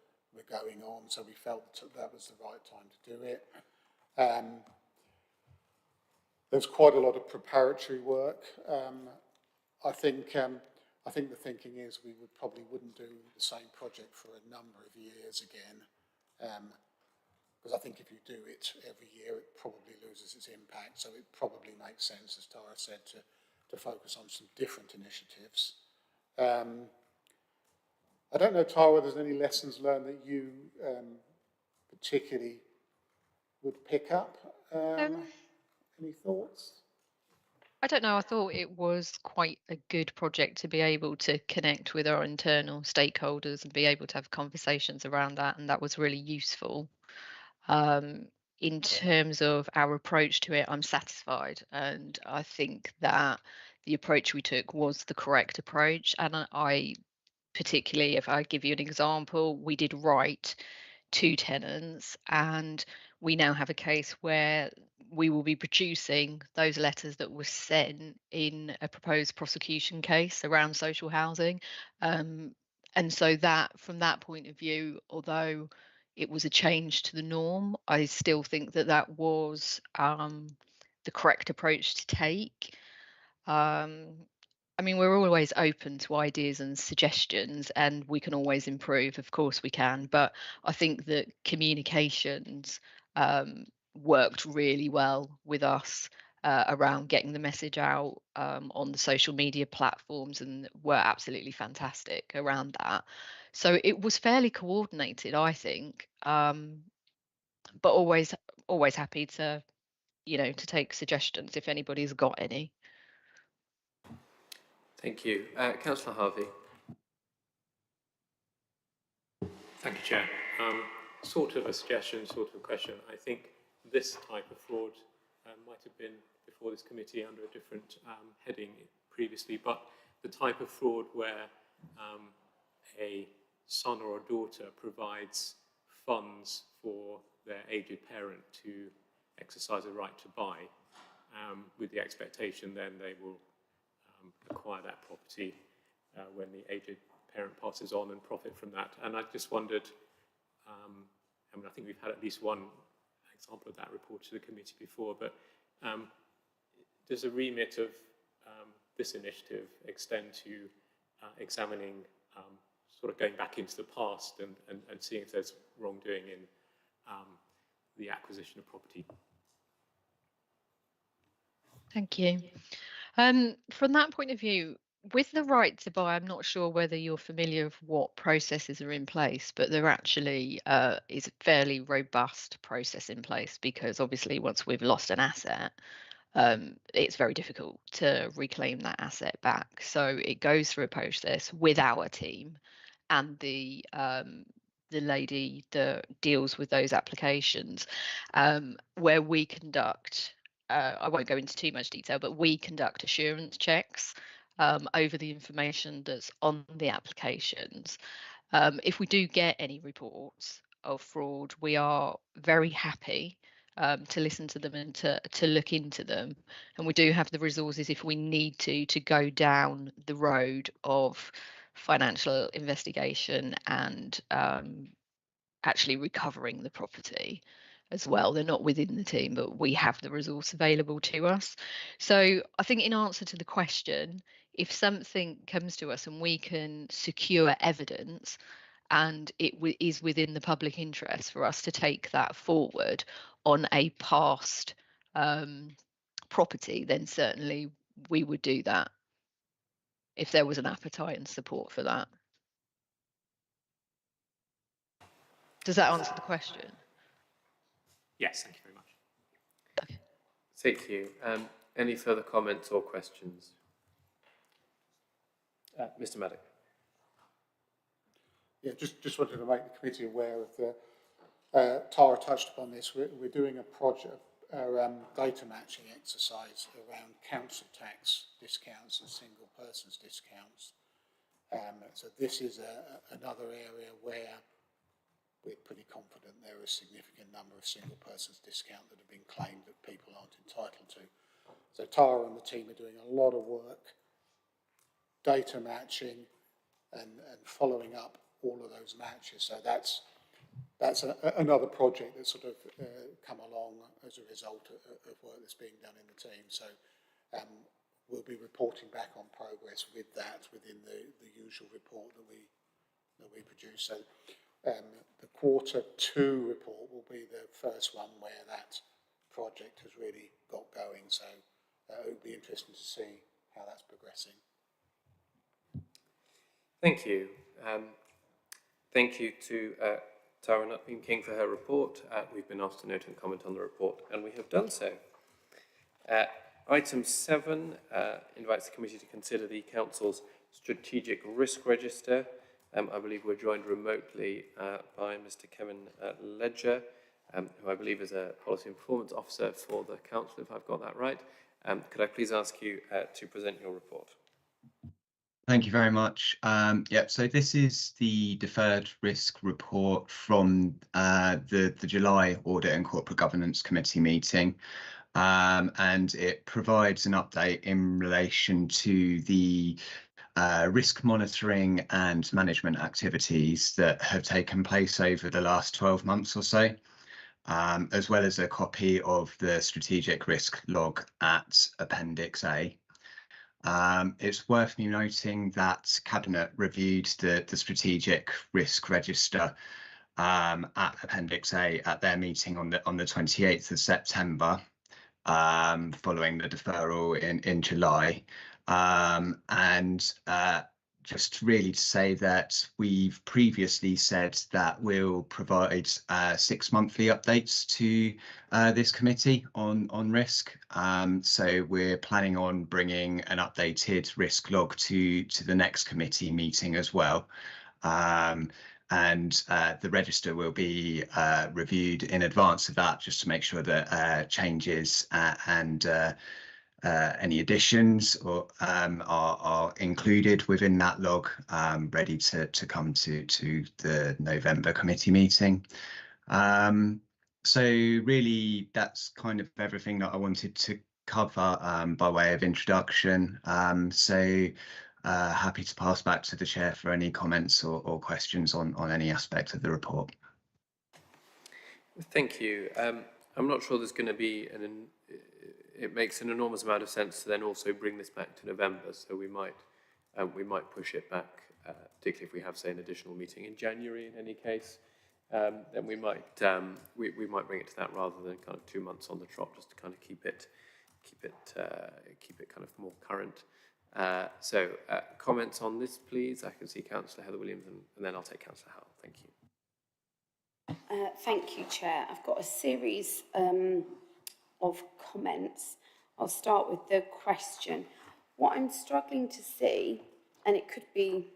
going on, so we felt that was the right time to do it. There's quite a lot of preparatory work. I think the thinking is we wouldn't do the same project for a number of years again, because I think if you do it every year, it probably loses its impact. So it probably makes sense, as Tara said, to focus on some different initiatives. I don't know, Tara, whether there's any lessons learned that you particularly would pick up. Any thoughts? I don't know. I thought it was quite a good project to be able to connect with our internal stakeholders and be able to have conversations around that, and that was really useful. In terms of our approach to it, I'm satisfied, and I think that the approach we took was the correct approach. And I particularly, if I give you an example, we did write to tenants, and we now have a case where we will be producing those letters that were sent in a proposed prosecution case around social housing. And so that, from that point of view, although it was a change to the norm, I still think that that was the correct approach to take. I mean, we're always open to ideas and suggestions, and we can always improve. Of course, we can. But I think that communications worked really well with us around getting the message out on the social media platforms, and were absolutely fantastic around that. So it was fairly coordinated, I think. But always happy to, to take suggestions if anybody's got any. Thank you. Councillor Harvey. Thank you, Chair. Sort of a suggestion, sort of a question. I think this type of fraud might have been before this committee under a different heading previously, but the type of fraud where a son or a daughter provides funds for their aged parent to exercise a right to buy, with the expectation then they will acquire that property when the aged parent passes on and profit from that. And I just wondered, I mean, I think we've had at least one example of that report to the committee before, but does the remit of this initiative extend to examining, sort of going back into the past and seeing if there's wrongdoing in the acquisition of property? Thank you. From that point of view, with the right to buy, I'm not sure whether you're familiar with what processes are in place, but there actually is a fairly robust process in place, because obviously once we've lost an asset, it's very difficult to reclaim that asset back. So it goes through a process with our team and the lady that deals with those applications, where we conduct, I won't go into too much detail, but we conduct assurance checks over the information that's on the applications. If we do get any reports of fraud, we are very happy to listen to them and to look into them. And we do have the resources, if we need to go down the road of financial investigation and actually recovering the property as well. They're not within the team, but we have the resource available to us. So I think, in answer to the question, if something comes to us and we can secure evidence and it is within the public interest for us to take that forward on a past property, then certainly we would do that if there was an appetite and support for that. Does that answer the question? Yes, thank you very much. Okay. Thank you. Any further comments or questions? Mr. Maddock. Yeah, just wanted to make the committee aware of the, Tara touched upon this, we're doing a project, data matching exercise around council tax discounts and single persons discounts. So this is another area where we're pretty confident there are a significant number of single persons discount that have been claimed that people aren't entitled to. So Tara and the team are doing a lot of work, data matching and following up all of those matches. So that's another project that's sort of come along as a result of work that's being done in the team. So we'll be reporting back on progress with that within the usual report that we produce. So the Q2 report will be the first one where that project has really got going. So it will be interesting to see how that's progressing. Thank you. Thank you to Tara Nutbeam-King for her report. We've been asked to note and comment on the report, and we have done so. Item 7 invites the committee to consider the Council's strategic risk register. I believe we're joined remotely by Mr. Kevin Ledger, who I believe is a Policy and Performance Officer for the Council, if I've got that right. Could I please ask you to present your report? Thank you very much. So this is the deferred risk report from the July Audit and Corporate Governance Committee meeting. And it provides an update in relation to the risk monitoring and management activities that have taken place over the last 12 months or so, as well as a copy of the strategic risk log at Appendix A. It's worth me noting that Cabinet reviewed the strategic risk register at Appendix A at their meeting on the 28th of September, following the deferral in July. Just really to say that we've previously said that we'll provide 6 monthly updates to this committee on risk. So we're planning on bringing an updated risk log to the next committee meeting as well. The register will be reviewed in advance of that, just to make sure that changes and any additions are included within that log, ready to come to the November committee meeting. So really, that's kind of everything that I wanted to cover by way of introduction. Happy to pass back to the chair for any comments or questions on any aspect of the report. Thank you. I'm not sure there's going to be it makes an enormous amount of sense to then also bring this back to November. So we might push it back, particularly if we have, say, an additional meeting in January. In any case, then we might bring it to that rather than kind of 2 months on the trot, just to kind of keep it kind of more current. Comments on this, please. I can see Councillor Heather Williams, and then I'll take Councillor Howell. Thank you. Thank you, Chair. I've got a series of comments. I'll start with the question. What I'm struggling to see, and it could be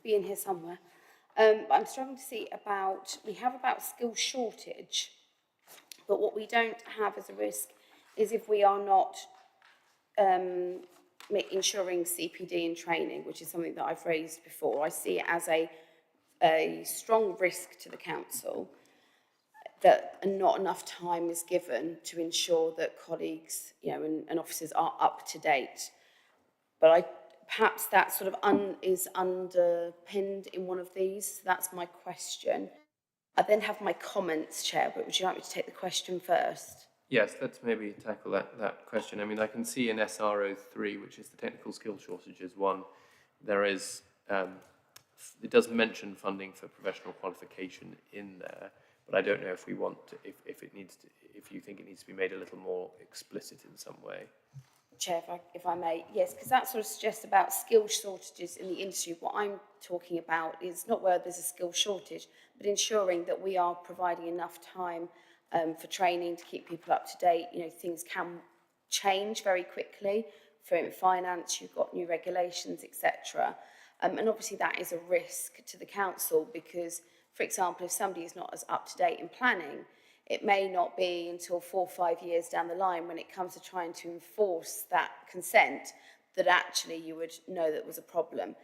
in here somewhere, but I'm struggling to see we have about skill shortage, but what we don't have as a risk is if we are not ensuring CPD and training, which is something that I've raised before. I see it as a strong risk to the council that not enough time is given to ensure that colleagues, and officers are up to date. But perhaps that sort of is underpinned in one of these. That's my question. I then have my comments, Chair, but would you like me to take the question first? Yes, let's maybe tackle that question. I mean, I can see in SR03, which is the technical skill shortages one, there is, it does mention funding for professional qualification in there, but I don't know if we want to, if you think it needs to be made a little more explicit in some way. Chair, if I may, yes, because that sort of suggests about skill shortages in the industry. What I'm talking about is not where there's a skill shortage, but ensuring that we are providing enough time for training to keep people up to date. Things can change very quickly. For finance, you've got new regulations, etc. And obviously that is a risk to the council because, for example, if somebody is not as up to date in planning, it may not be until 4 or 5 years down the line when it comes to trying to enforce that consent that actually you would know that was a problem.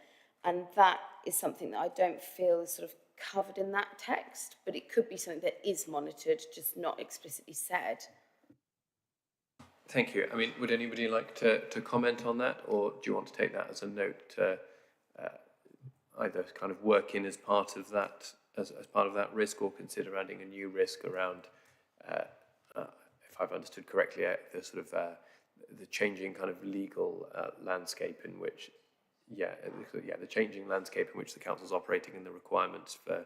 And that is something that I don't feel is sort of covered in that text, but it could be something that is monitored, just not explicitly said. Thank you. I mean, would anybody like to comment on that, or do you want to take that as a note to either kind of work in as part of that, as part of that risk, or consider adding a new risk around, if I've understood correctly, the sort of the changing kind of legal landscape in which, the changing landscape in which the council's operating and the requirements for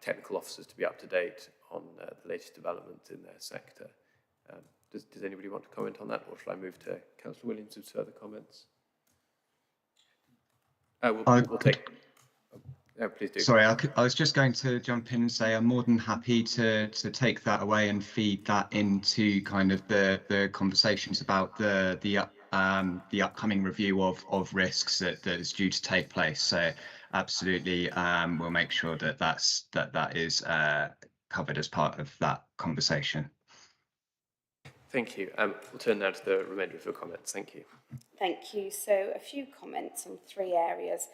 technical officers to be up to date on the latest developments in their sector. Does anybody want to comment on that, or shall I move to Councillor Williams with further comments? We'll take. Oh, please do. Sorry, I was just going to jump in and say I'm more than happy to take that away and feed that into kind of the conversations about the upcoming review of risks that is due to take place. So absolutely, we'll make sure that that is covered as part of that conversation. Thank you. We'll turn now to the remainder of your comments. Thank you. Thank you. So a few comments on 3 areas.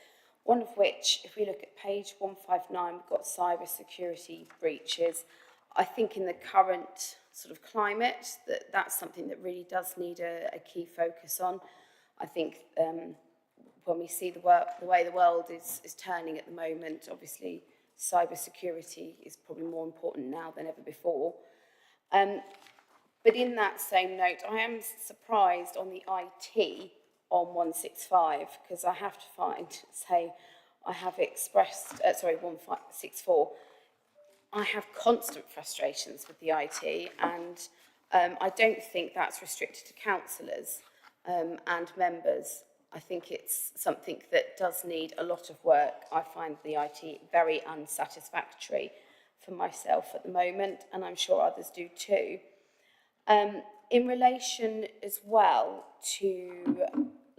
One of which, if we look at page 159, we've got cyber security breaches. I think in the current sort of climate, that's something that really does need a key focus on. I think when we see the way the world is turning at the moment, obviously cyber security is probably more important now than ever before. But in that same note, I am surprised on the IT on 165, because I have to say, I have expressed, 164, I have constant frustrations with the IT, and I don't think that's restricted to councillors and members. I think it's something that does need a lot of work. I find the IT very unsatisfactory for myself at the moment, and I'm sure others do too. In relation as well to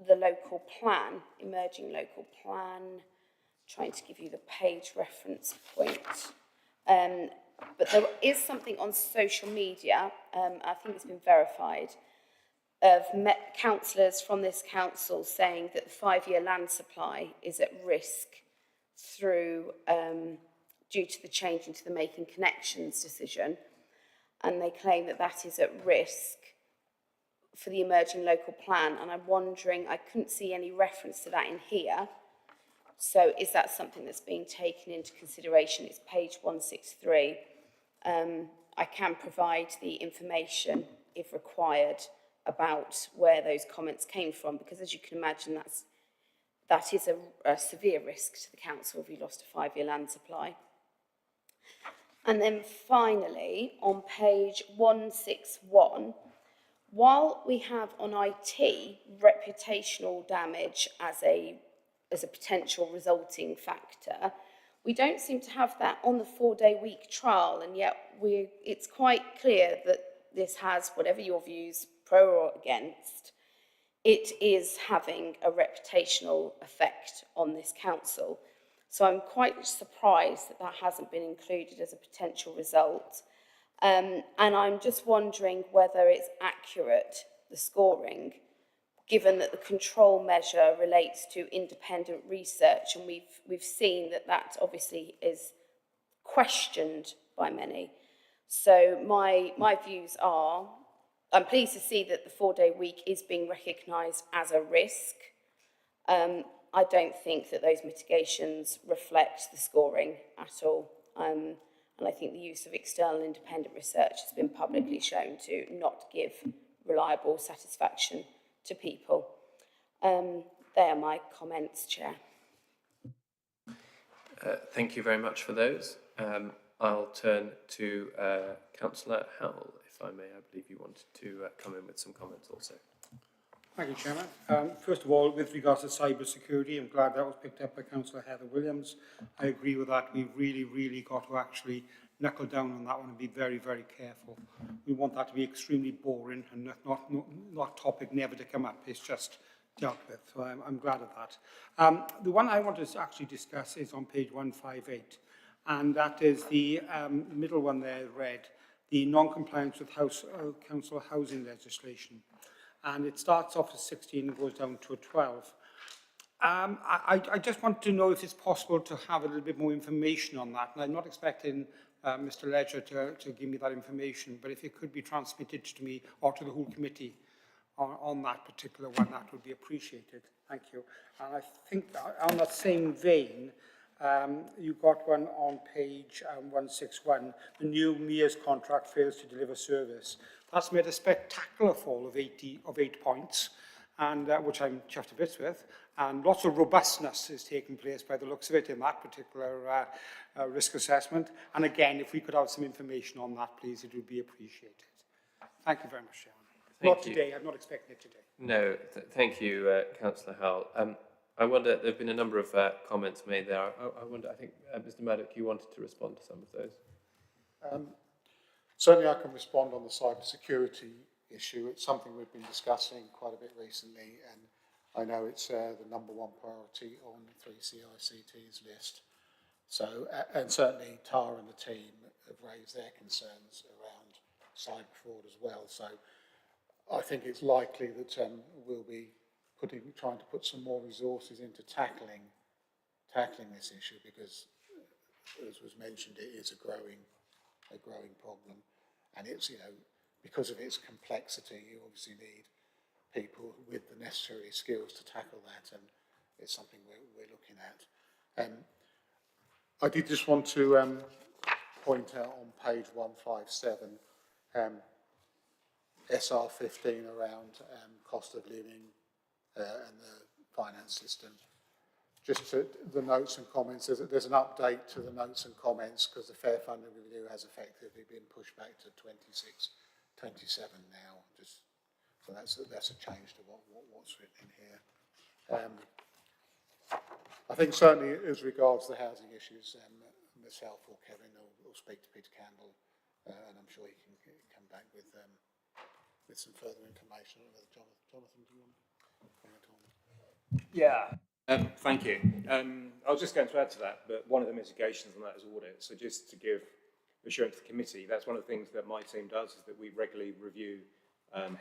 the local plan, emerging local plan, trying to give you the page reference point. But there is something on social media, I think it's been verified, of councillors from this council saying that the 5-year land supply is at risk through, due to the change into the Making Connections decision. And they claim that that is at risk for the emerging local plan. And I'm wondering, I couldn't see any reference to that in here. So is that something that's being taken into consideration? It's page 163. I can provide the information, if required, about where those comments came from, because as you can imagine, that is a severe risk to the council if we lost a 5-year land supply. And then finally, on page 161, while we have on IT reputational damage as a potential resulting factor, we don't seem to have that on the 4-day week trial, and yet it's quite clear that this has, whatever your views, pro or against, it is having a reputational effect on this council. So I'm quite surprised that that hasn't been included as a potential result. And I'm just wondering whether it's accurate, the scoring, given that the control measure relates to independent research, and we've seen that that obviously is questioned by many. So my views are, I'm pleased to see that the 4-day week is being recognised as a risk. I don't think that those mitigations reflect the scoring at all. And I think the use of external independent research has been publicly shown to not give reliable satisfaction to people. They are my comments, Chair. Thank you very much for those. I'll turn to Councillor Howell, if I may. I believe you wanted to come in with some comments also. Thank you, Chairman. First of all, with regards to cyber security, I'm glad that was picked up by Councillor Heather Williams. I agree with that. We've really got to actually knuckle down on that one and be very careful. We want that to be extremely boring and not topic never to come up. It's just dealt with. So I'm glad of that. The one I want to actually discuss is on page 158, and that is the middle one there, red, the non-compliance with council housing legislation. And it starts off as 16 and goes down to a 12. I just want to know if it's possible to have a little bit more information on that. And I'm not expecting Mr. Ledger to give me that information, but if it could be transmitted to me or to the whole committee on that particular one, that would be appreciated. Thank you. And I think on that same vein, you've got one on page 161, the new MEARS contract fails to deliver service. That's made a spectacular fall of 8 points, and which I'm chuffed to bits with, and lots of robustness is taking place by the looks of it in that particular risk assessment. And again, if we could have some information on that, please, it would be appreciated. Thank you very much, Chairman. Not today, I'm not expecting it today. No, thank you, Councillor Howell. I wonder, there have been a number of comments made there. I wonder, I think, Mr. Maddock, you wanted to respond to some of those. Certainly I can respond on the cybersecurity issue. It's something we've been discussing quite a bit recently, and I know it's the number one priority on 3CICT's list. So, and certainly Tara and the team have raised their concerns around cyber fraud as well. So I think it's likely that we'll be trying to put some more resources into tackling this issue, because, as was mentioned, it is a growing problem, and it's, you know, because of its complexity, you obviously need people with the necessary skills to tackle that, and it's something we're looking at. I did just want to point out on page 157, SR15 around cost of living and the finance system. Just to the notes and comments, there's an update to the notes and comments because the fair funding review has effectively been pushed back to 26-27 now. So that's a change to what's written in here. I think certainly as regards the housing issues, myself or Kevin will speak to Peter Campbell, and I'm sure he can come back with some further information. Jonathan, do you want to comment on? Yeah. Thank you. I was just going to add to that, but one of the mitigations on that is audit. So just to give assurance to the committee, that's one of the things that my team does, is that we regularly review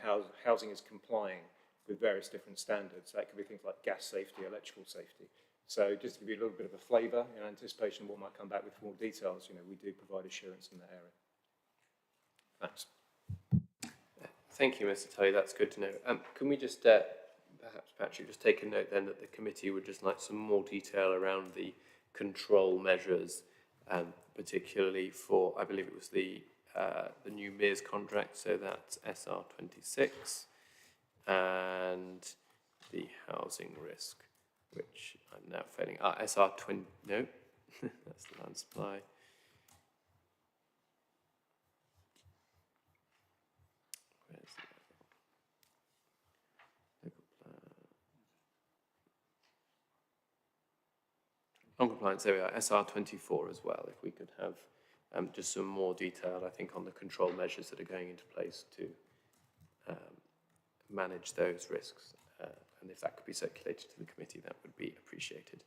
how housing is complying with various different standards. That could be things like gas safety, electrical safety. So just to give you a little bit of a flavour in anticipation of what might come back with more details, you know, we do provide assurance in that area. Thanks. Thank you, Mr. Tully. That's good to know. Can we just perhaps, Patrick, just take a note then that the committee would just like some more detail around the control measures, particularly for, I believe it was the new MEARS contract, so that's SR26, and the housing risk, which I'm now failing. SR20, no, that's the land supply. Where's the local plan? Non-compliance, there we are, SR24 as well, if we could have just some more detail, I think, on the control measures that are going into place to manage those risks. And if that could be circulated to the committee, that would be appreciated.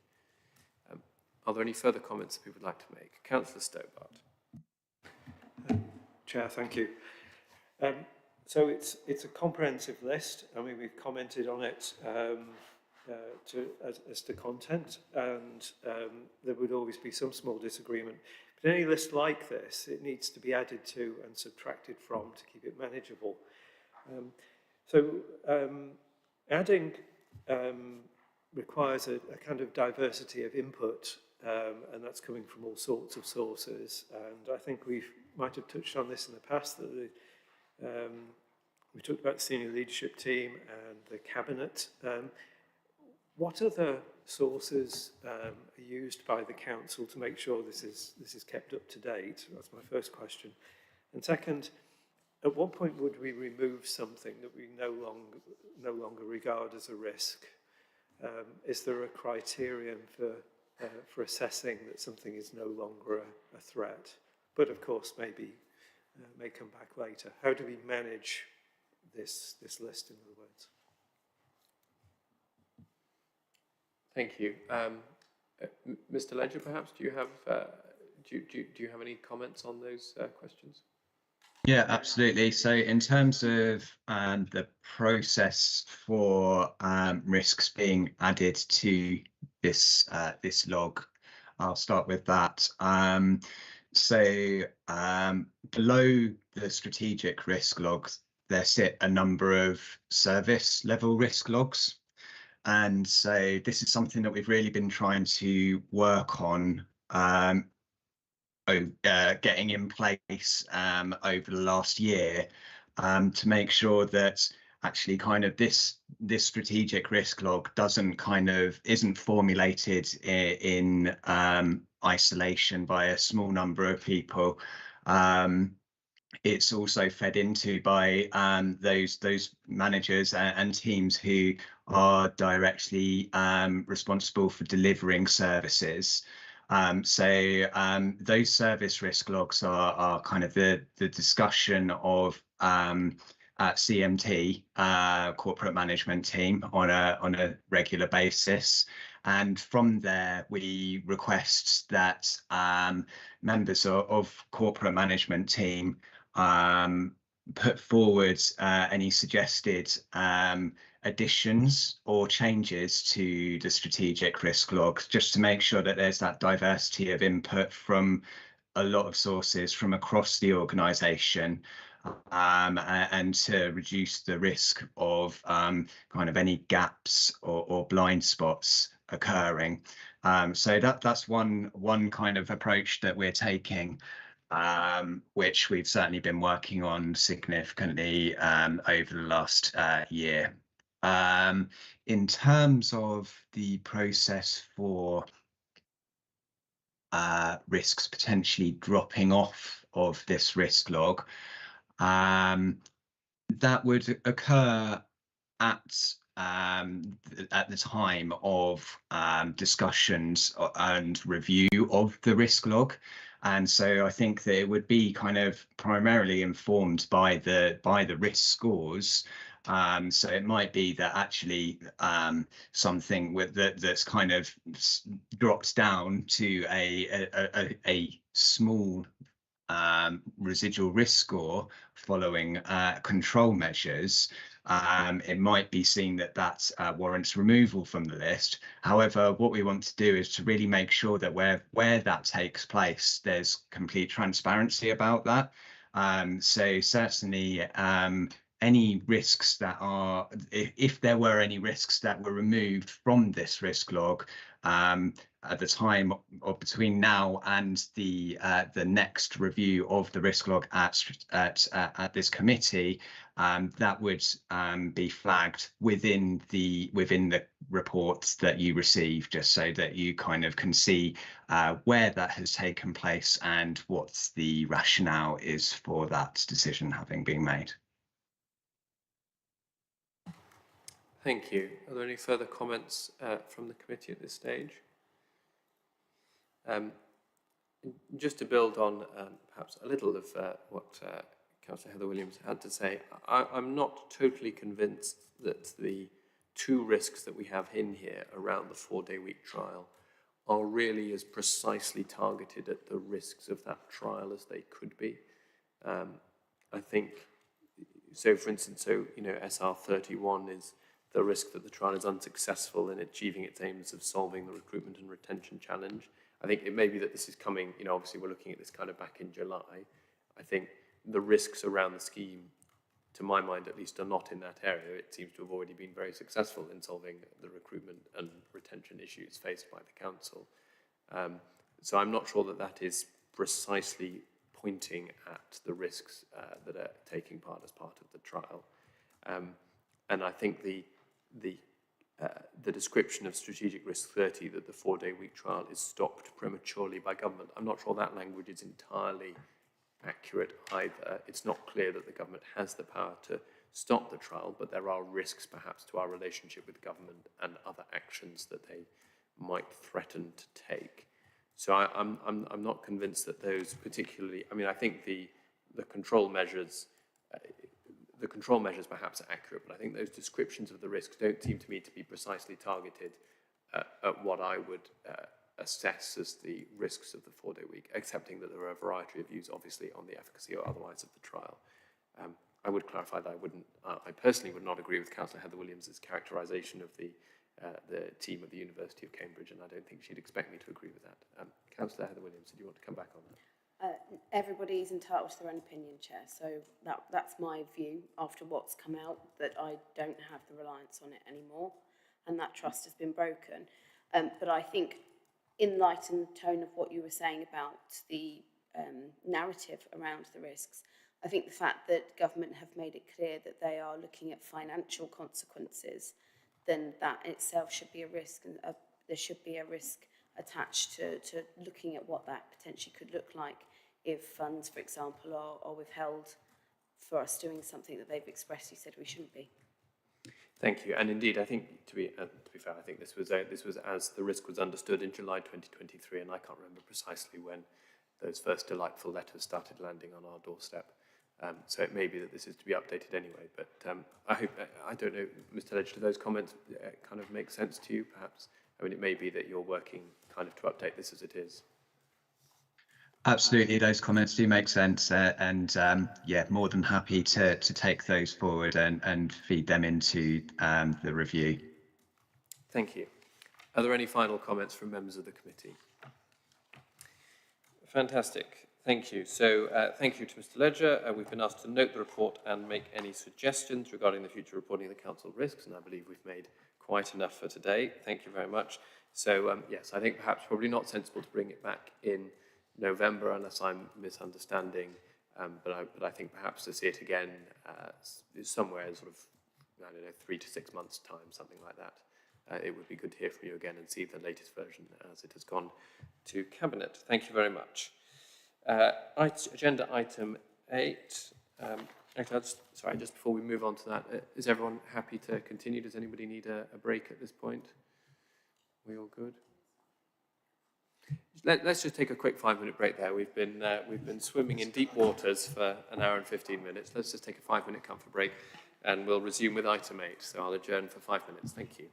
Are there any further comments that people would like to make? Councillor Stobart. Chair, thank you. So it's a comprehensive list. I mean, we've commented on it as to content, and there would always be some small disagreement. But any list like this, it needs to be added to and subtracted from to keep it manageable. Adding requires a kind of diversity of input, and that's coming from all sorts of sources. And I think we might have touched on this in the past, that we talked about the senior leadership team and the cabinet. What other sources are used by the council to make sure this is kept up to date? That's my first question. And second, at what point would we remove something that we no longer regard as a risk? Is there a criterion for assessing that something is no longer a threat? But of course, maybe may come back later. How do we manage this list, in other words? Thank you. Mr. Ledger, perhaps, do you have any comments on those questions? Yeah, absolutely. So in terms of the process for risks being added to this this log, I'll start with that. Below the strategic risk logs, there sit a number of service level risk logs. And so this is something that we've really been trying to work on getting in place over the last year to make sure that actually kind of this strategic risk log isn't formulated in isolation by a small number of people. It's also fed into by those managers and teams who are directly responsible for delivering services. Those service risk logs are kind of the discussion of at CMT, corporate management team, on a regular basis. And from there, we request that members of corporate management team put forward any suggested additions or changes to the strategic risk log, just to make sure that there's that diversity of input from a lot of sources from across the organisation, and to reduce the risk of kind of any gaps or blind spots occurring. So that's one kind of approach that we're taking, which we've certainly been working on significantly over the last year. In terms of the process for risks potentially dropping off of this risk log, that would occur at the time of discussions and review of the risk log. And so I think that it would be kind of primarily informed by the risk scores. So it might be that actually something that's kind of dropped down to a small residual risk score following control measures. It might be seen that warrants removal from the list. However, what we want to do is to really make sure that where that takes place, there's complete transparency about that. So certainly any risks that are, if there were any risks that were removed from this risk log at the time or between now and the next review of the risk log at this committee, that would be flagged within the reports that you receive, just so that you kind of can see where that has taken place and what the rationale is for that decision having been made. Thank you. Are there any further comments from the committee at this stage? Just to build on perhaps a little of what Councillor Heather Williams had to say, I'm not totally convinced that the two risks that we have in here around the 4-day week trial are really as precisely targeted at the risks of that trial as they could be. I think, so for instance, SR31 is the risk that the trial is unsuccessful in achieving its aims of solving the recruitment and retention challenge. I think it may be that this is coming, obviously we're looking at this kind of back in July. I think the risks around the scheme, to my mind at least, are not in that area. It seems to have already been very successful in solving the recruitment and retention issues faced by the council. So I'm not sure that is precisely pointing at the risks that are taking part as part of the trial. And I think the description of strategic risk 30, that the 4-day week trial is stopped prematurely by government, I'm not sure that language is entirely accurate either. It's not clear that the government has the power to stop the trial, but there are risks perhaps to our relationship with government and other actions that they might threaten to take. So I'm not convinced that those particularly, I think the control measures perhaps are accurate, but I think those descriptions of the risks don't seem to me to be precisely targeted at what I would assesses the risks of the 4-day week, accepting that there are a variety of views, obviously, on the efficacy or otherwise of the trial. I would clarify that I personally would not agree with Councillor Heather Williams' characterisation of the team at the University of Cambridge, and I don't think she'd expect me to agree with that. Councillor Heather Williams, did you want to come back on that? Everybody's entitled to their own opinion, Chair, so that's my view after what's come out, that I don't have the reliance on it anymore, and that trust has been broken. But I think, in light and tone of what you were saying about the narrative around the risks, I think the fact that government have made it clear that they are looking at financial consequences, then that itself should be a risk, and there should be a risk attached to looking at what that potentially could look like if funds, for example, are withheld for us doing something that they've expressly said we shouldn't be. Thank you. And indeed, I think, to be fair, I think this was as the risk was understood in July 2023, and I can't remember precisely when those first delightful letters started landing on our doorstep. So it may be that this is to be updated anyway, but I don't know, Mr. Ledge, do those comments kind of make sense to you, perhaps? I mean, it may be that you're working kind of to update this as it is. Absolutely, those comments do make sense, and yeah, more than happy to take those forward and feed them into the review. Thank you. Are there any final comments from members of the committee? Fantastic. Thank you. So thank you to Mr. Ledger. We've been asked to note the report and make any suggestions regarding the future reporting of the council risks, and I believe we've made quite enough for today. Thank you very much. So yes, I think perhaps probably not sensible to bring it back in November unless I'm misunderstanding, but I think perhaps to see it again somewhere in sort of, I don't know, 3 to 6 months' time, something like that. It would be good to hear from you again and see the latest version as it has gone to Cabinet. Thank you very much. Agenda item 8. Actually, sorry, just before we move on to that, is everyone happy to continue? Does anybody need a break at this point? We all good? Let's just take a quick 5-minute break there. We've been swimming in deep waters for an hour and 15 minutes. Let's just take a 5-minute comfort break, and we'll resume with item 8. So I'll adjourn for 5 minutes. Thank you.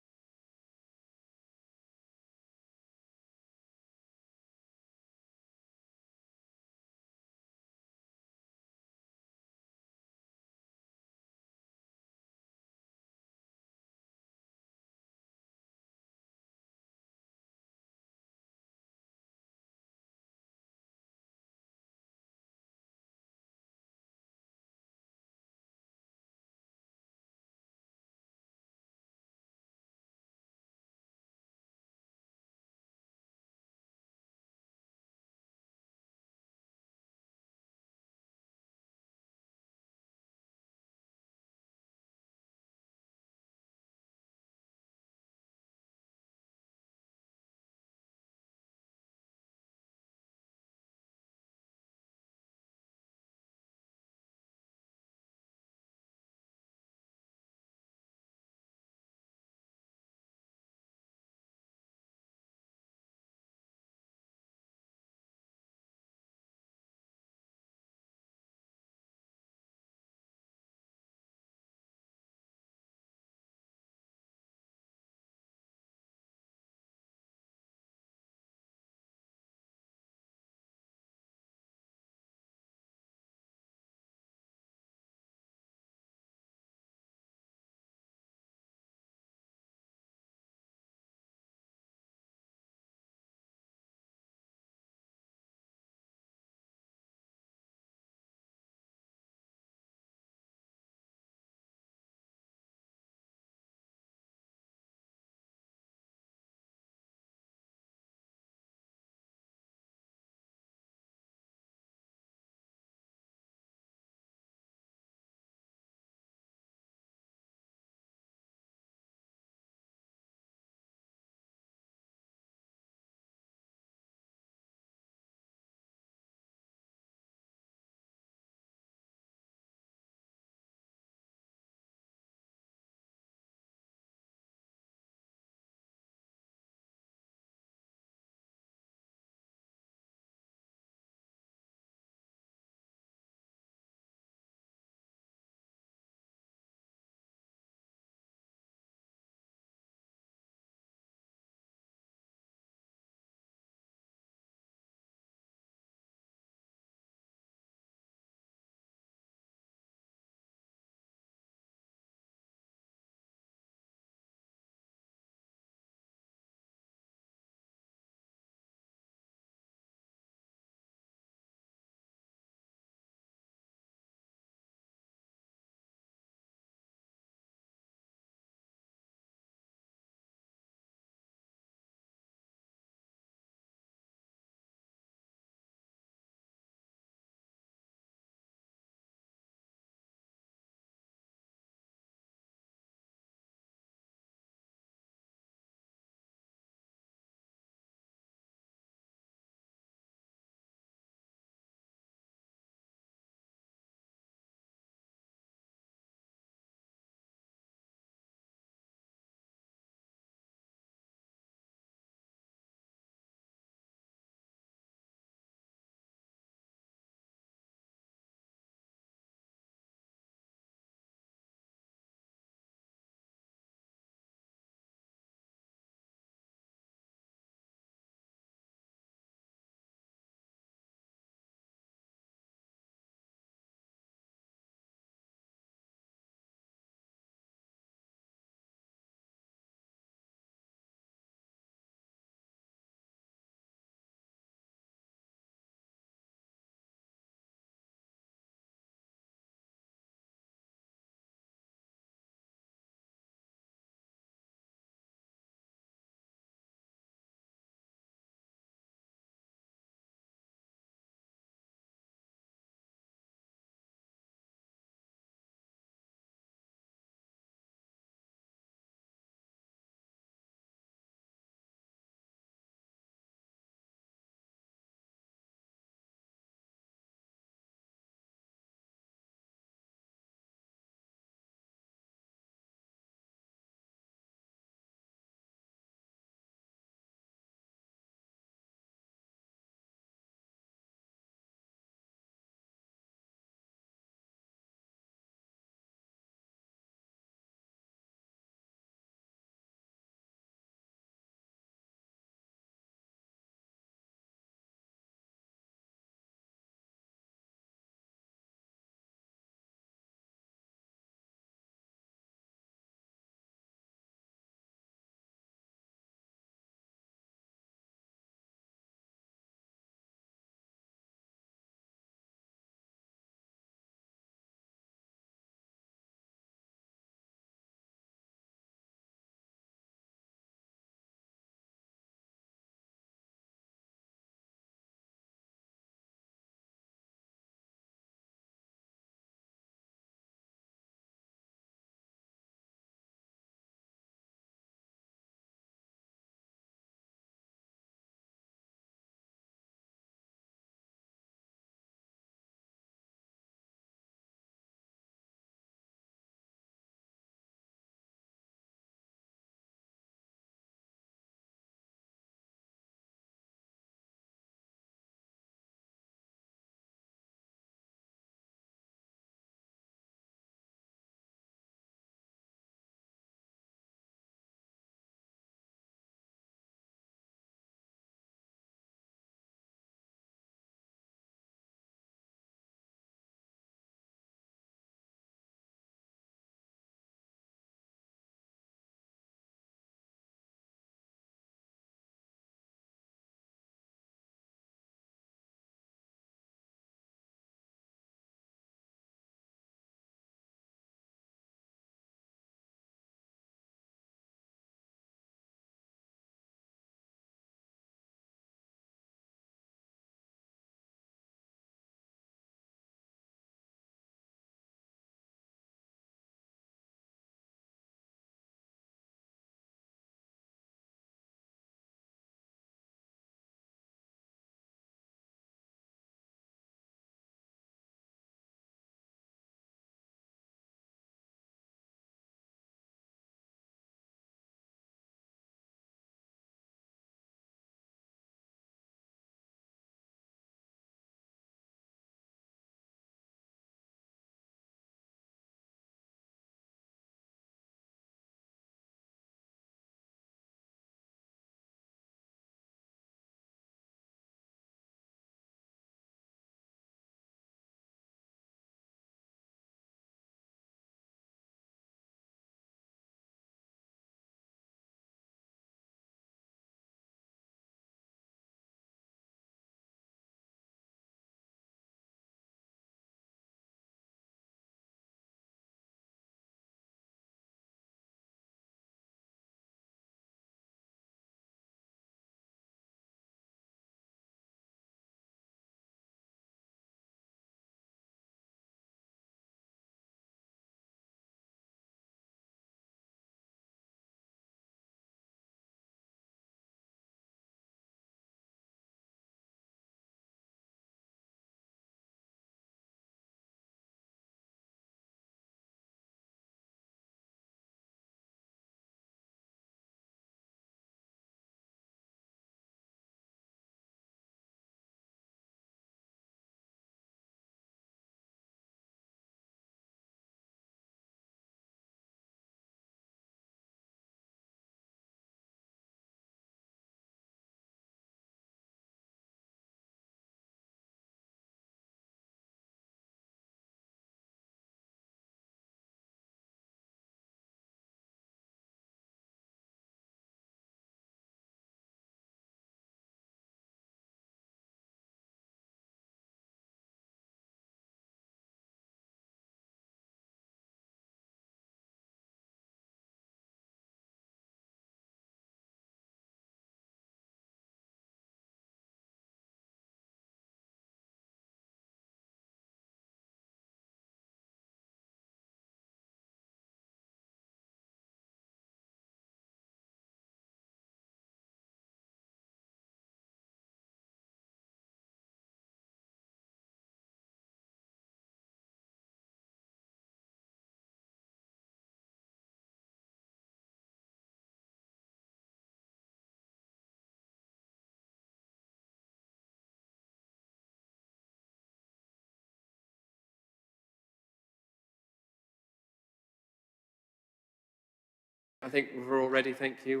I think we're all ready, thank you.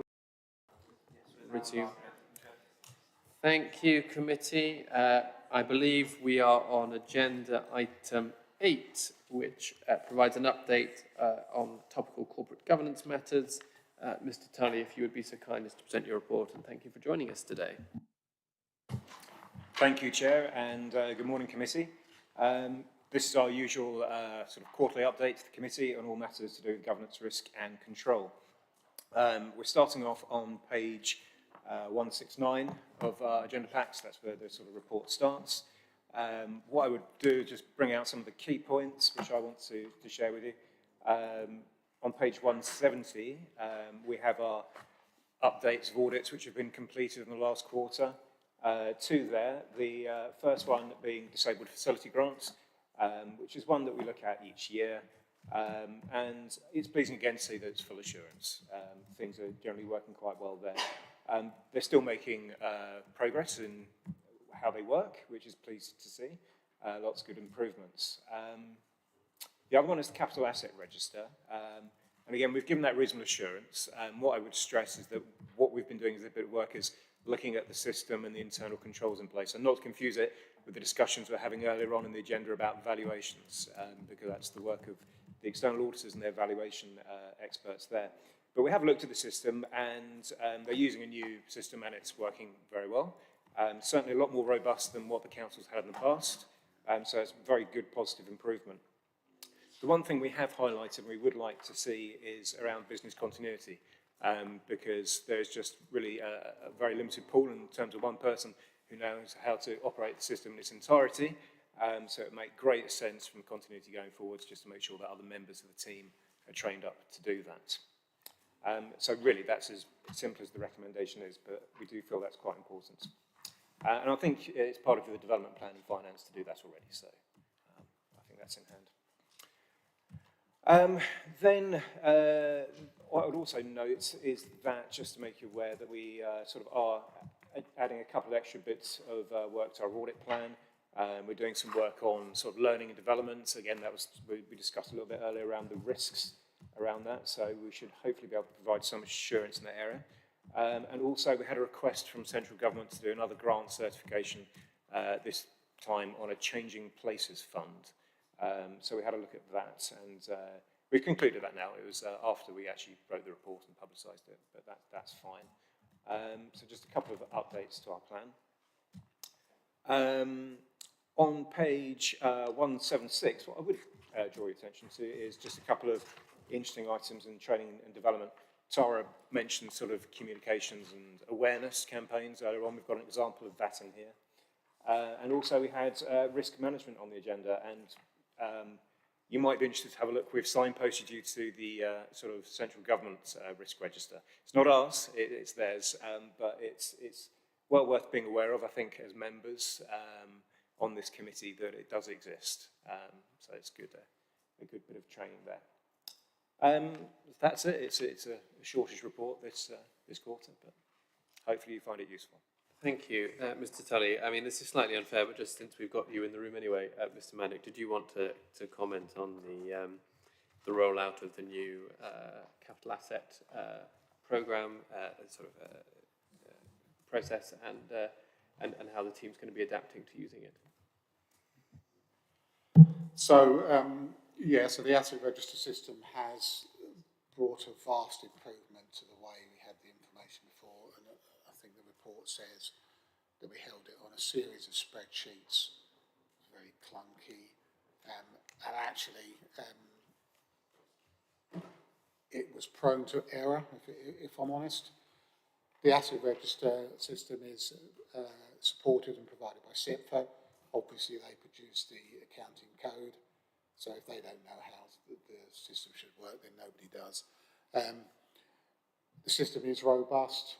Thank you, committee. I believe we are on agenda item 8, which provides an update on topical corporate governance matters. Mr. Tully, if you would be so kind as to present your report, and thank you for joining us today. Thank you, Chair, and good morning, committee. This is our usual sort of quarterly update to the committee on all matters to do with governance, risk and control. We're starting off on page 169 of our agenda packs. That's where the sort of report starts. What I would do is just bring out some of the key points which I want to share with you. On page 170, we have our updates of audits which have been completed in the last quarter. Two there, the first one being disabled facility grants, which is one that we look at each year. And it's pleasing again to see that it's full assurance. Things are generally working quite well there. They're still making progress in how they work, which is pleasing to see. Lots of good improvements. The other one is the capital asset register. And again, we've given that reasonable assurance. What I would stress is that what we've been doing is a bit of work is looking at the system and the internal controls in place, and not to confuse it with the discussions we're having earlier on in the agenda about valuations, because that's the work of the external auditors and their valuation experts there. But we have looked at the system, and they're using a new system, and it's working very well. Certainly a lot more robust than what the council's had in the past, so it's a very good positive improvement. The one thing we have highlighted and we would like to see is around business continuity, because there's just really a very limited pool in terms of one person who knows how to operate the system in its entirety. So it would make great sense from continuity going forwards just to make sure that other members of the team are trained up to do that. So really that's as simple as the recommendation is, but we do feel that's quite important. And I think it's part of the development plan and finance to do that already, so I think that's in hand. Then what I would also note is that, just to make you aware, that we sort of are adding a couple of extra bits of work to our audit plan. We're doing some work on sort of learning and development. Again, that was we discussed a little bit earlier around the risks around that, so we should hopefully be able to provide some assurance in that area. And also we had a request from central government to do another grant certification, this time on a changing places fund. So we had a look at that, and we've concluded that now. It was after we actually wrote the report and publicised it, but that's fine. So just a couple of updates to our plan. On page 176, what I would draw your attention to is just a couple of interesting items in training and development. Tara mentioned sort of communications and awareness campaigns earlier on. We've got an example of that in here. And also we had risk management on the agenda, and you might be interested to have a look. We've signposted you to the sort of central government risk register. It's not ours, it's theirs, but it's well worth being aware of, I think, as members on this committee, that it does exist. So it's good, a good bit of training there. That's it. It's a shortish report this quarter, but hopefully you find it useful. Thank you, Mr. Tully. I mean, this is slightly unfair, but just since we've got you in the room anyway, Mr. Maddock, did you want to comment on the rollout of the new capital asset programme, sort of process, and how the team's going to be adapting to using it? So, yeah, so the asset register system has brought a vast improvement to the way we had the information before, and I think the report says that we held it on a series of spreadsheets, very clunky, and actually it was prone to error, if I'm honest. The asset register system is supported and provided by SIPFO. Obviously, they produce the accounting code, so if they don't know how the system should work, then nobody does. The system is robust.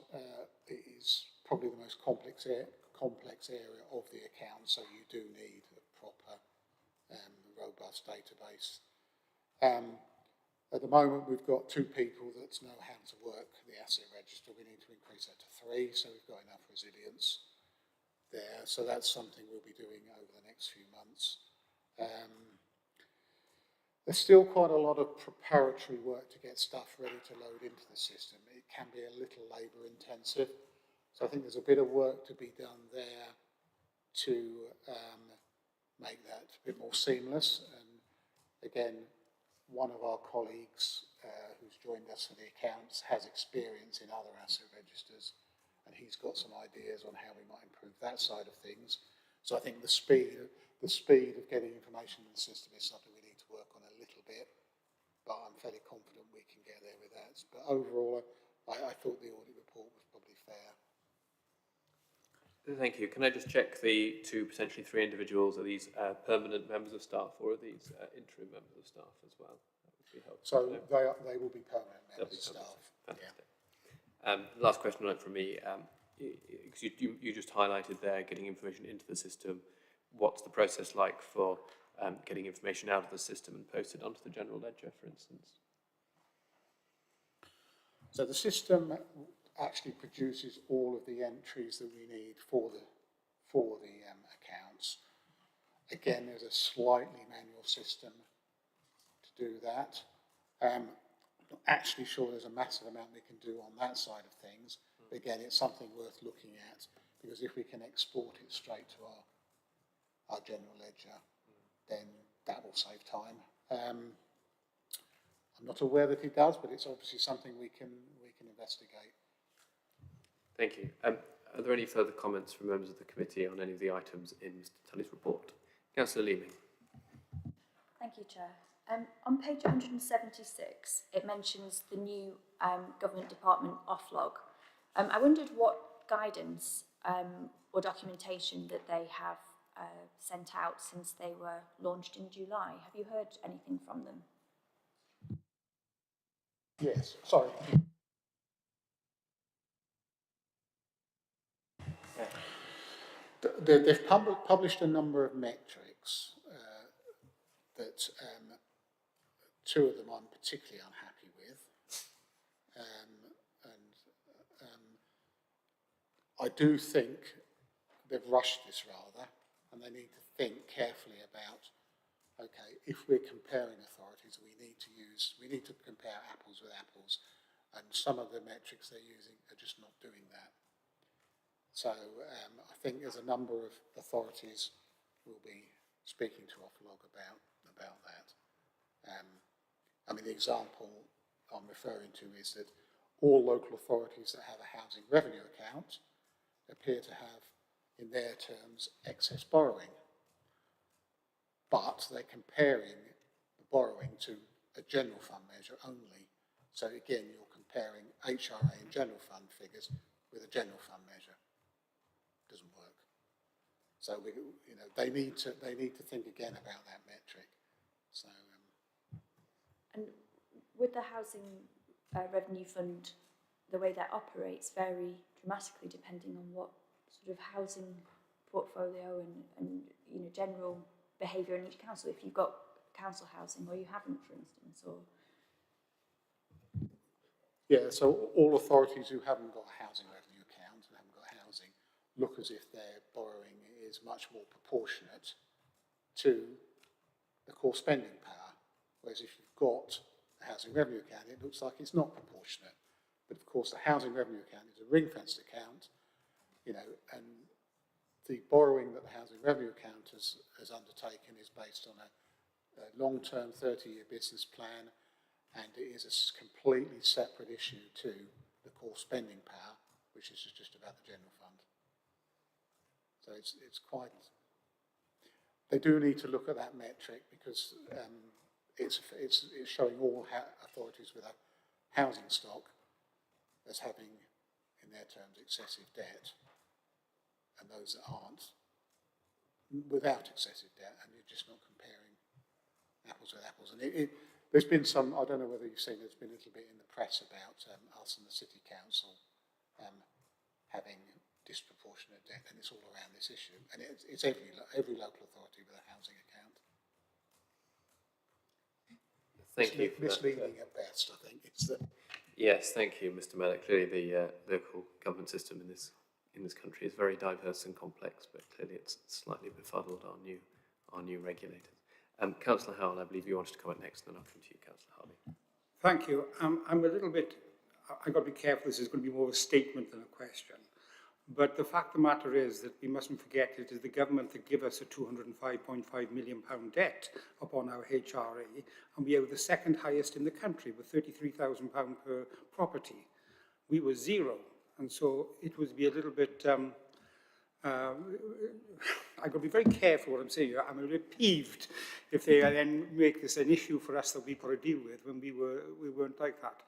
It is probably the most complex area of the account, so you do need a proper, robust database. At the moment, we've got 2 people that know how to work the asset register. We need to increase that to 3, so we've got enough resilience there. So that's something we'll be doing over the next few months. There's still quite a lot of preparatory work to get stuff ready to load into the system. It can be a little labour intensive. So I think there's a bit of work to be done there to make that a bit more seamless. And again, one of our colleagues who's joined us for the accounts has experience in other asset registers, and he's got some ideas on how we might improve that side of things. So I think the speed of getting information in the system is something we need to work on a little bit, but I'm fairly confident we can get there with that. But overall, I thought the audit report was probably fair. Thank you. Can I just check the two, potentially three individuals? Are these permanent members of staff, or are these interim members of staff as well? That would be helpful. So they will be permanent members of staff. Fantastic. Yeah. Last question from me. Because you just highlighted there getting information into the system. What's the process like for getting information out of the system and posted onto the general ledger, for instance? So the system actually produces all of the entries that we need for the accounts. Again, there's a slightly manual system to do that. I'm not actually sure there's a massive amount we can do on that side of things. But again, it's something worth looking at, because if we can export it straight to our general ledger, then that will save time. I'm not aware that it does, but it's obviously something we can investigate. Thank you. Are there any further comments from members of the committee on any of the items in Mr. Tully's report? Councillor Leeming. Thank you, Chair. On page 176, it mentions the new government department offlog. I wondered what guidance or documentation that they have sent out since they were launched in July. Have you heard anything from them? Yes, sorry. They've published a number of metrics that two of them I'm particularly unhappy with. I do think they've rushed this rather, and they need to think carefully about, okay, if we're comparing authorities, we need to compare apples with apples, and some of the metrics they're using are just not doing that. So I think there's a number of authorities we'll be speaking to Offlog about that. I mean, the example I'm referring to is that all local authorities that have a housing revenue account appear to have, in their terms, excess borrowing. But they're comparing the borrowing to a general fund measure only. So again, you're comparing HRA and general fund figures with a general fund measure. Doesn't work. So they need to think again about that metric. So. And with the housing revenue fund, the way that operates vary dramatically depending on what sort of housing portfolio and general behaviour in each council. If you've got council housing or you haven't, for instance, or. Yeah, so all authorities who haven't got a housing revenue account and haven't got housing look as if their borrowing is much more proportionate to the core spending power. Whereas if you've got a housing revenue account, it looks like it's not proportionate. But of course, the housing revenue account is a ring-fenced account, and the borrowing that the housing revenue account has undertaken is based on a long-term 30-year business plan, and it is a completely separate issue to the core spending power, which is just about the general fund. So it's quite. They do need to look at that metric because it's showing all authorities with a housing stock as having, in their terms, excessive debt, and those that aren't without excessive debt, and you're just not comparing apples with apples. And there's been some, I don't know whether you've seen, there's been a little bit in the press about us and the City Council having disproportionate debt, and it's all around this issue. And it's every local authority with a housing account. Thank you. Misleading at best, I think. Yes, thank you, Mr. Mallock. Clearly, the local government system in this country is very diverse and complex, but clearly it's slightly befuddled our new regulators. Councillor Howell, I believe you wanted to comment next, and then I'll come to you, Councillor Harvey. Thank you. I'm a little bit, I've got to be careful, this is going to be more of a statement than a question. But the fact of the matter is that we mustn't forget it is the government that give us a £205.5 million debt upon our HRA, and we are the second highest in the country with £33,000 per property. We were zero, and so it would be a little bit, I've got to be very careful what I'm saying here. I'm a bit peeved if they then make this an issue for us that we've got to deal with when we weren't like that.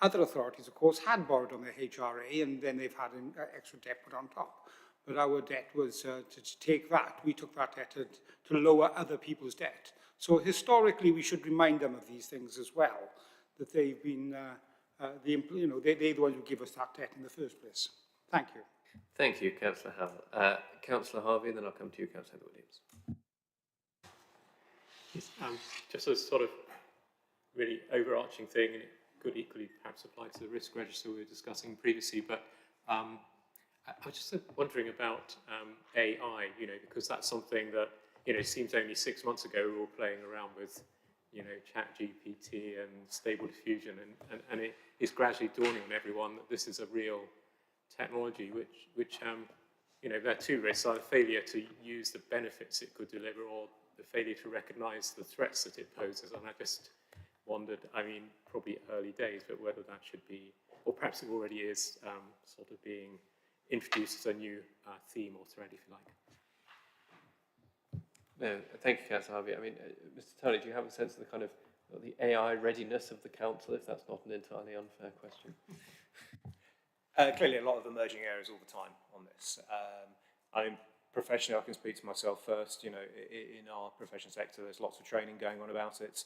Other authorities, of course, had borrowed on their HRA, and then they've had an extra debt put on top. But our debt was to take that. We took that debt to lower other people's debt. So historically, we should remind them of these things as well, that they've been, they're the ones who give us that debt in the first place. Thank you. Thank you, Councillor Howell. Councillor Harvey, and then I'll come to you, Councillor Williams. Yes, just a sort of really overarching thing, and it could equally perhaps apply to the risk register we were discussing previously, but I was just wondering about AI, because that's something that, seems only 6 months ago we were all playing around with, ChatGPT and Stable Diffusion, and it is gradually dawning on everyone that this is a real technology, which there are two risks: either failure to use the benefits it could deliver, or the failure to recognise the threats that it poses. And I just wondered, probably early days, but whether that should be, or perhaps it already is, sort of being introduced as a new theme or thread, if you like. No, thank you, Councillor Harvey. Mr. Tully, do you have a sense of the kind of the AI readiness of the council, if that's not an entirely unfair question? Clearly, a lot of emerging areas all the time on this. Professionally, I can speak to myself first. In our professional sector, there's lots of training going on about it.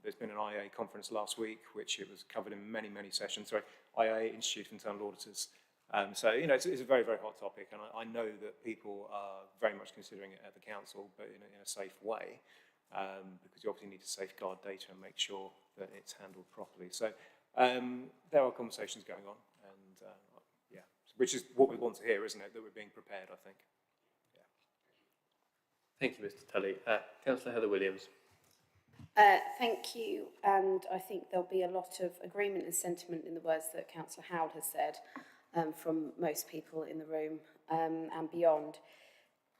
There's been an IA conference last week, which it was covered in many, many sessions. Sorry, IA, Institute of Internal Auditors. So, it's a very, very hot topic, and I know that people are very much considering it at the council, but in a safe way, because you obviously need to safeguard data and make sure that it's handled properly. So, there are conversations going on, and yeah, which is what we want to hear, isn't it? That we're being prepared, I think. Yeah. Thank you, Mr. Tully. Councillor Heather Williams. Thank you, and I think there'll be a lot of agreement and sentiment in the words that Councillor Howard has said from most people in the room and beyond.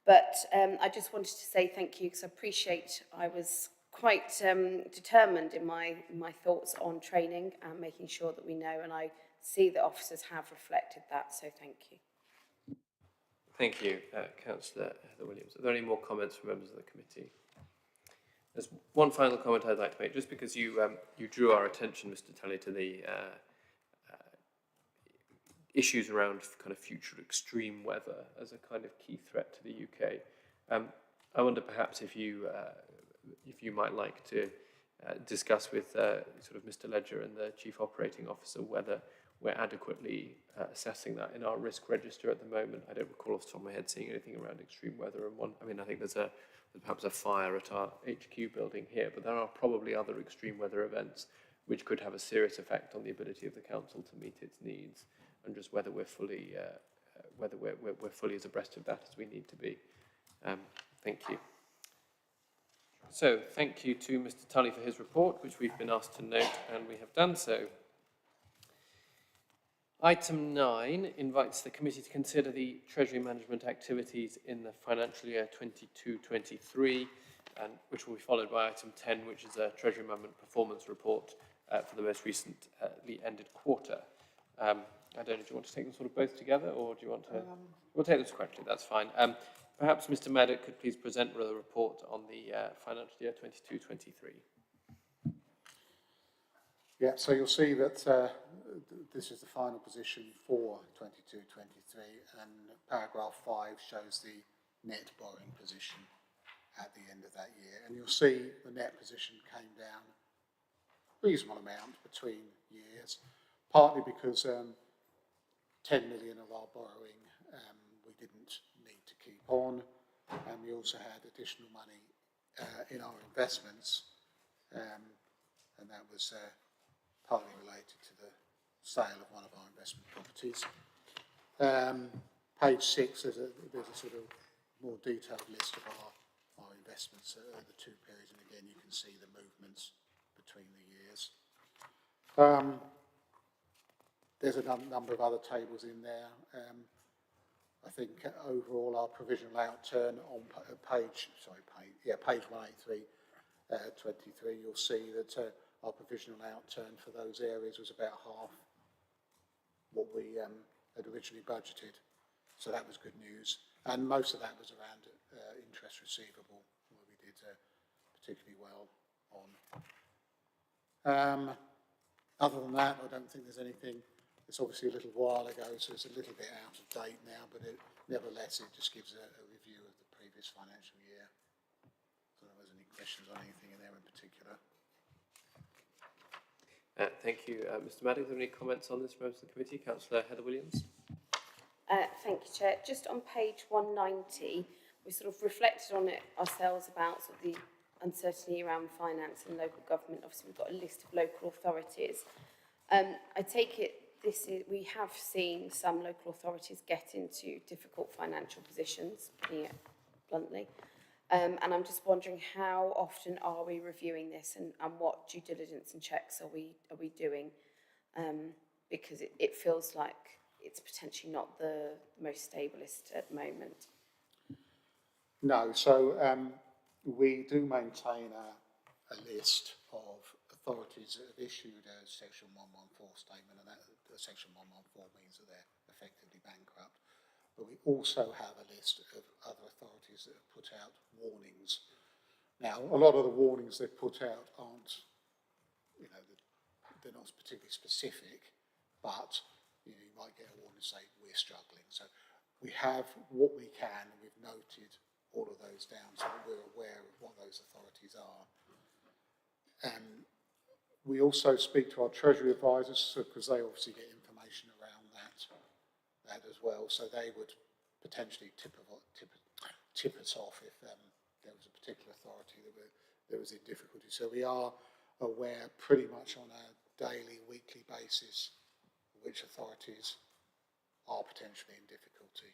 But I just wanted to say thank you, because I appreciate I was quite determined in my thoughts on training and making sure that we know, and I see that officers have reflected that, so thank you. Thank you, Councillor Heather Williams. Are there any more comments from members of the committee? There's one final comment I'd like to make, just because you drew our attention, Mr. Tully, to the issues around kind of future extreme weather as a kind of key threat to the UK. I wonder perhaps if you might like to discuss with sort of Mr. Ledger and the Chief Operating Officer whether we're adequately assessing that in our risk register at the moment. I don't recall off the top of my head seeing anything around extreme weather. And I think there's perhaps a fire at our HQ building here, but there are probably other extreme weather events which could have a serious effect on the ability of the council to meet its needs, and just whether we're fully we're fully as abreast of that as we need to be. Thank you. So, thank you to Mr. Tully for his report, which we've been asked to note, and we have done so. Item 9 invites the committee to consider the Treasury management activities in the financial year 22-23, and which will be followed by item 10, which is a Treasury management performance report for the most recently ended quarter. I don't know, do you want to take them sort of both together, or do you want to... We'll take them sequentially, that's fine. Perhaps Mr. Maddock could please present with a report on the financial year 22-23. Yeah, so you'll see that this is the final position for 22-23, and paragraph 5 shows the net borrowing position at the end of that year. And you'll see the net position came down a reasonable amount between years, partly because 10 million of our borrowing we didn't need to keep on, and we also had additional money in our investments, and that was partly related to the sale of one of our investment properties. Page 6, there's a sort of more detailed list of our investments at the two periods, and again you can see the movements between the years. There's a number of other tables in there. I think overall our provisional outturn on page 183, 23, you'll see that our provisional outturn for those areas was about half what we had originally budgeted. So that was good news. And most of that was around interest receivable, where we did particularly well on. Other than that, I don't think there's anything. It's obviously a little while ago, so it's a little bit out of date now, but nevertheless, it just gives a review of the previous financial year. So if there's any questions on anything in there in particular. Thank you. Mr. Maddox, are there any comments on this from members of the committee? Councillor Heather Williams. Thank you, Chair. Just on page 190, we sort of reflected on it ourselves about sort of the uncertainty around finance and local government. Obviously, we've got a list of local authorities. I take it we have seen some local authorities get into difficult financial positions, putting it bluntly. And I'm just wondering, how often are we reviewing this, and what due diligence and checks are we doing? Because it feels like it's potentially not the most stablest at the moment. No, so we do maintain a list of authorities that have issued a Section 114 statement, and that Section 114 means that they're effectively bankrupt. But we also have a list of other authorities that have put out warnings. Now, a lot of the warnings they've put out aren't, they're not particularly specific, but you might get a warning to say we're struggling. So we have what we can, and we've noted all of those down so that we're aware of what those authorities are. We also speak to our Treasury advisors because they obviously get information around that as well. So they would potentially tip us off if there was a particular authority that was in difficulty. So we are aware pretty much on a daily, weekly basis which authorities are potentially in difficulty.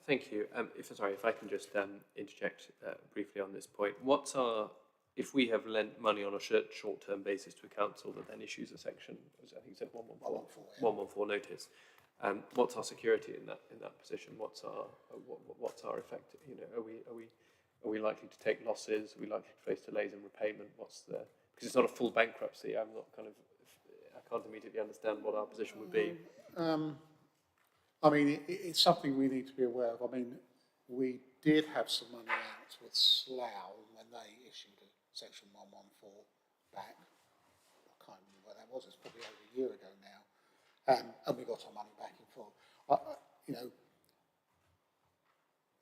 Thank you. If I can just interject briefly on this point. If we have lent money on a short-term basis to a council that then issues a section, as I think you said, 114 notice, what's our security in that position? What's our effect? Are we likely to take losses? Are we likely to face delays in repayment? Because it's not a full bankruptcy. I can't immediately understand what our position would be. I mean, it's something we need to be aware of. I mean, we did have some money out with Slough when they issued a Section 114 back. I can't remember where that was. It's probably over a year ago now. And we got our money back in full.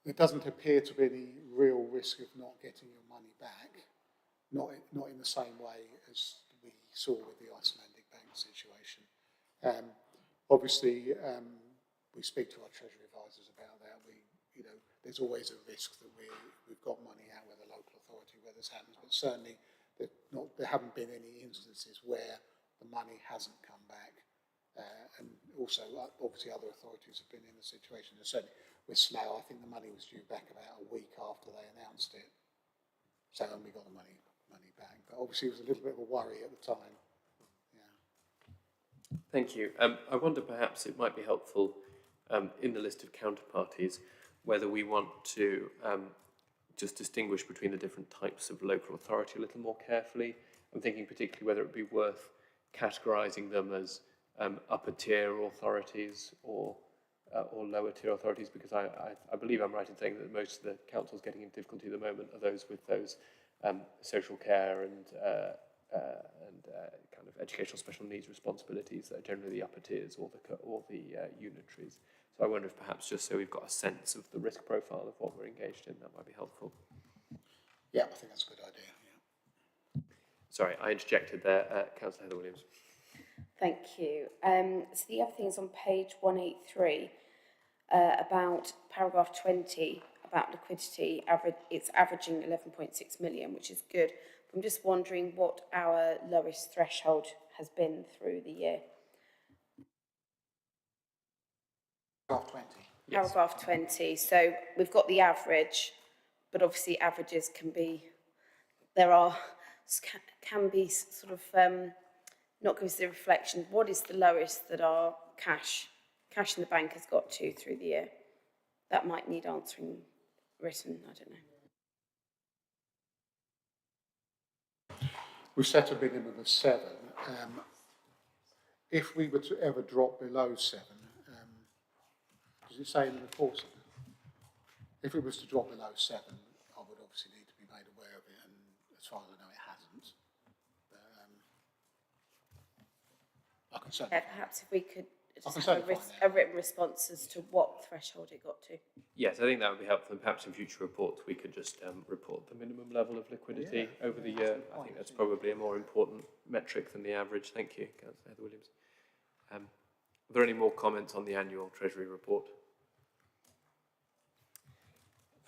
There doesn't appear to be any real risk of not getting your money back. Not in the same way as we saw with the Icelandic bank situation. Obviously, we speak to our Treasury advisors about that. There's always a risk that we've got money out with a local authority where this happens, but certainly there haven't been any instances where the money hasn't come back. And also, obviously, other authorities have been in a situation. And certainly with Slough, I think the money was due back about a week after they announced it. So then we got the money back. But obviously, it was a little bit of a worry at the time. Yeah. Thank you. I wonder perhaps it might be helpful in the list of counterparties whether we want to just distinguish between the different types of local authority a little more carefully. I'm thinking particularly whether it would be worth categorising them as upper tier authorities or lower tier authorities, because I believe I'm right in saying that most of the councils getting into difficulty at the moment are those with those social care and kind of educational special needs responsibilities that are generally the upper tiers or the unitaries. So I wonder if perhaps just so we've got a sense of the risk profile of what we're engaged in, that might be helpful. Yeah, I think that's a good idea. Yeah. Sorry, I interjected there. Councillor Heather Williams. Thank you. So the other thing is on page 183 about paragraph 20 about liquidity. It's averaging 11.6 million, which is good. But I'm just wondering what our lowest threshold has been through the year. Paragraph 20. Yes. paragraph 20. So we've got the average, but obviously averages can be, can be sort of not give us the reflection. What is the lowest that our cash in the bank has got to through the year? That might need answering written, I don't know. We set a minimum of 7. If we were to ever drop below 7, does it say in the report? If it was to drop below 7, I would obviously need to be made aware of it, and as far as I know, it hasn't. I can certainly. Yeah, perhaps if we could just have a written response as to what threshold it got to. Yes, I think that would be helpful, and perhaps in future reports we could just report the minimum level of liquidity over the year. I think that's probably a more important metric than the average. Thank you, Councillor Heather-Williams. Are there any more comments on the annual Treasury report?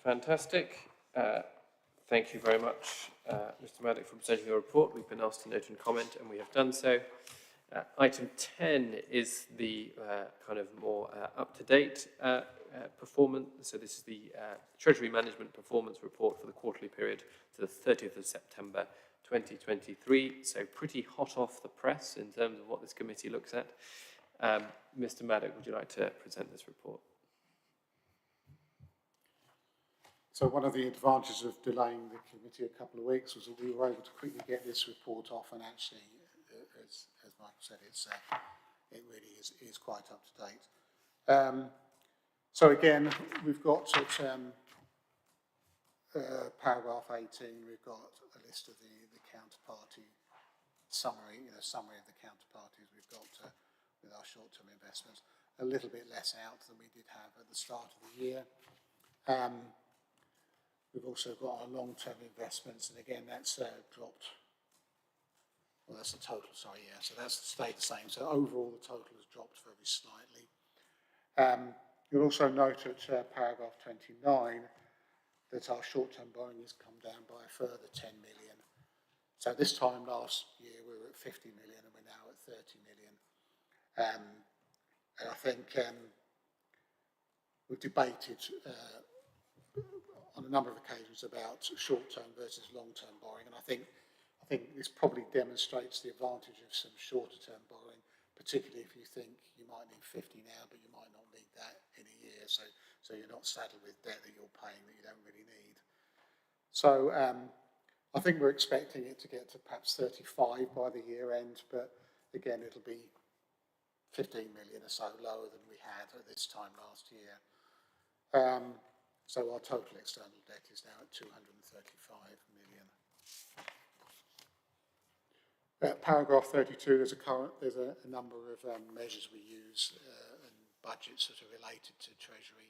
Fantastic. Thank you very much, Mr. Maddock, for presenting your report. We've been asked to note and comment, and we have done so. Item 10 is the kind of more up-to-date performance. So this is the Treasury Management Performance Report for the quarterly period to the 30th of September 2023. So pretty hot off the press in terms of what this committee looks at. Mr. Maddock, would you like to present this report? So one of the advantages of delaying the committee a couple of weeks was that we were able to quickly get this report off, and actually, as Michael said, it really is quite up to date. So again, we've got at paragraph 18, we've got a list of the counterparty summary, summary of the counterparties we've got with our short-term investments. A little bit less out than we did have at the start of the year. We've also got our long-term investments, and again, that's dropped. Well, that's the total, sorry, yeah. So that's stayed the same. So overall, the total has dropped very slightly. You'll also note at paragraph 29 that our short-term borrowing has come down by a further 10 million. So this time last year, we were at 50 million, and we're now at 30 million. And I think we've debated on a number of occasions about short-term versus long-term borrowing, and I think this probably demonstrates the advantage of some shorter-term borrowing, particularly if you think you might need 50 now, but you might not need that in a year, so you're not saddled with debt that you're paying that you don't really need. So I think we're expecting it to get to perhaps 35 by the year end, but again, it'll be 15 million or so lower than we had at this time last year. So our total external debt is now at 235 million. Paragraph 32, there's a number of measures we use and budgets that are related to Treasury.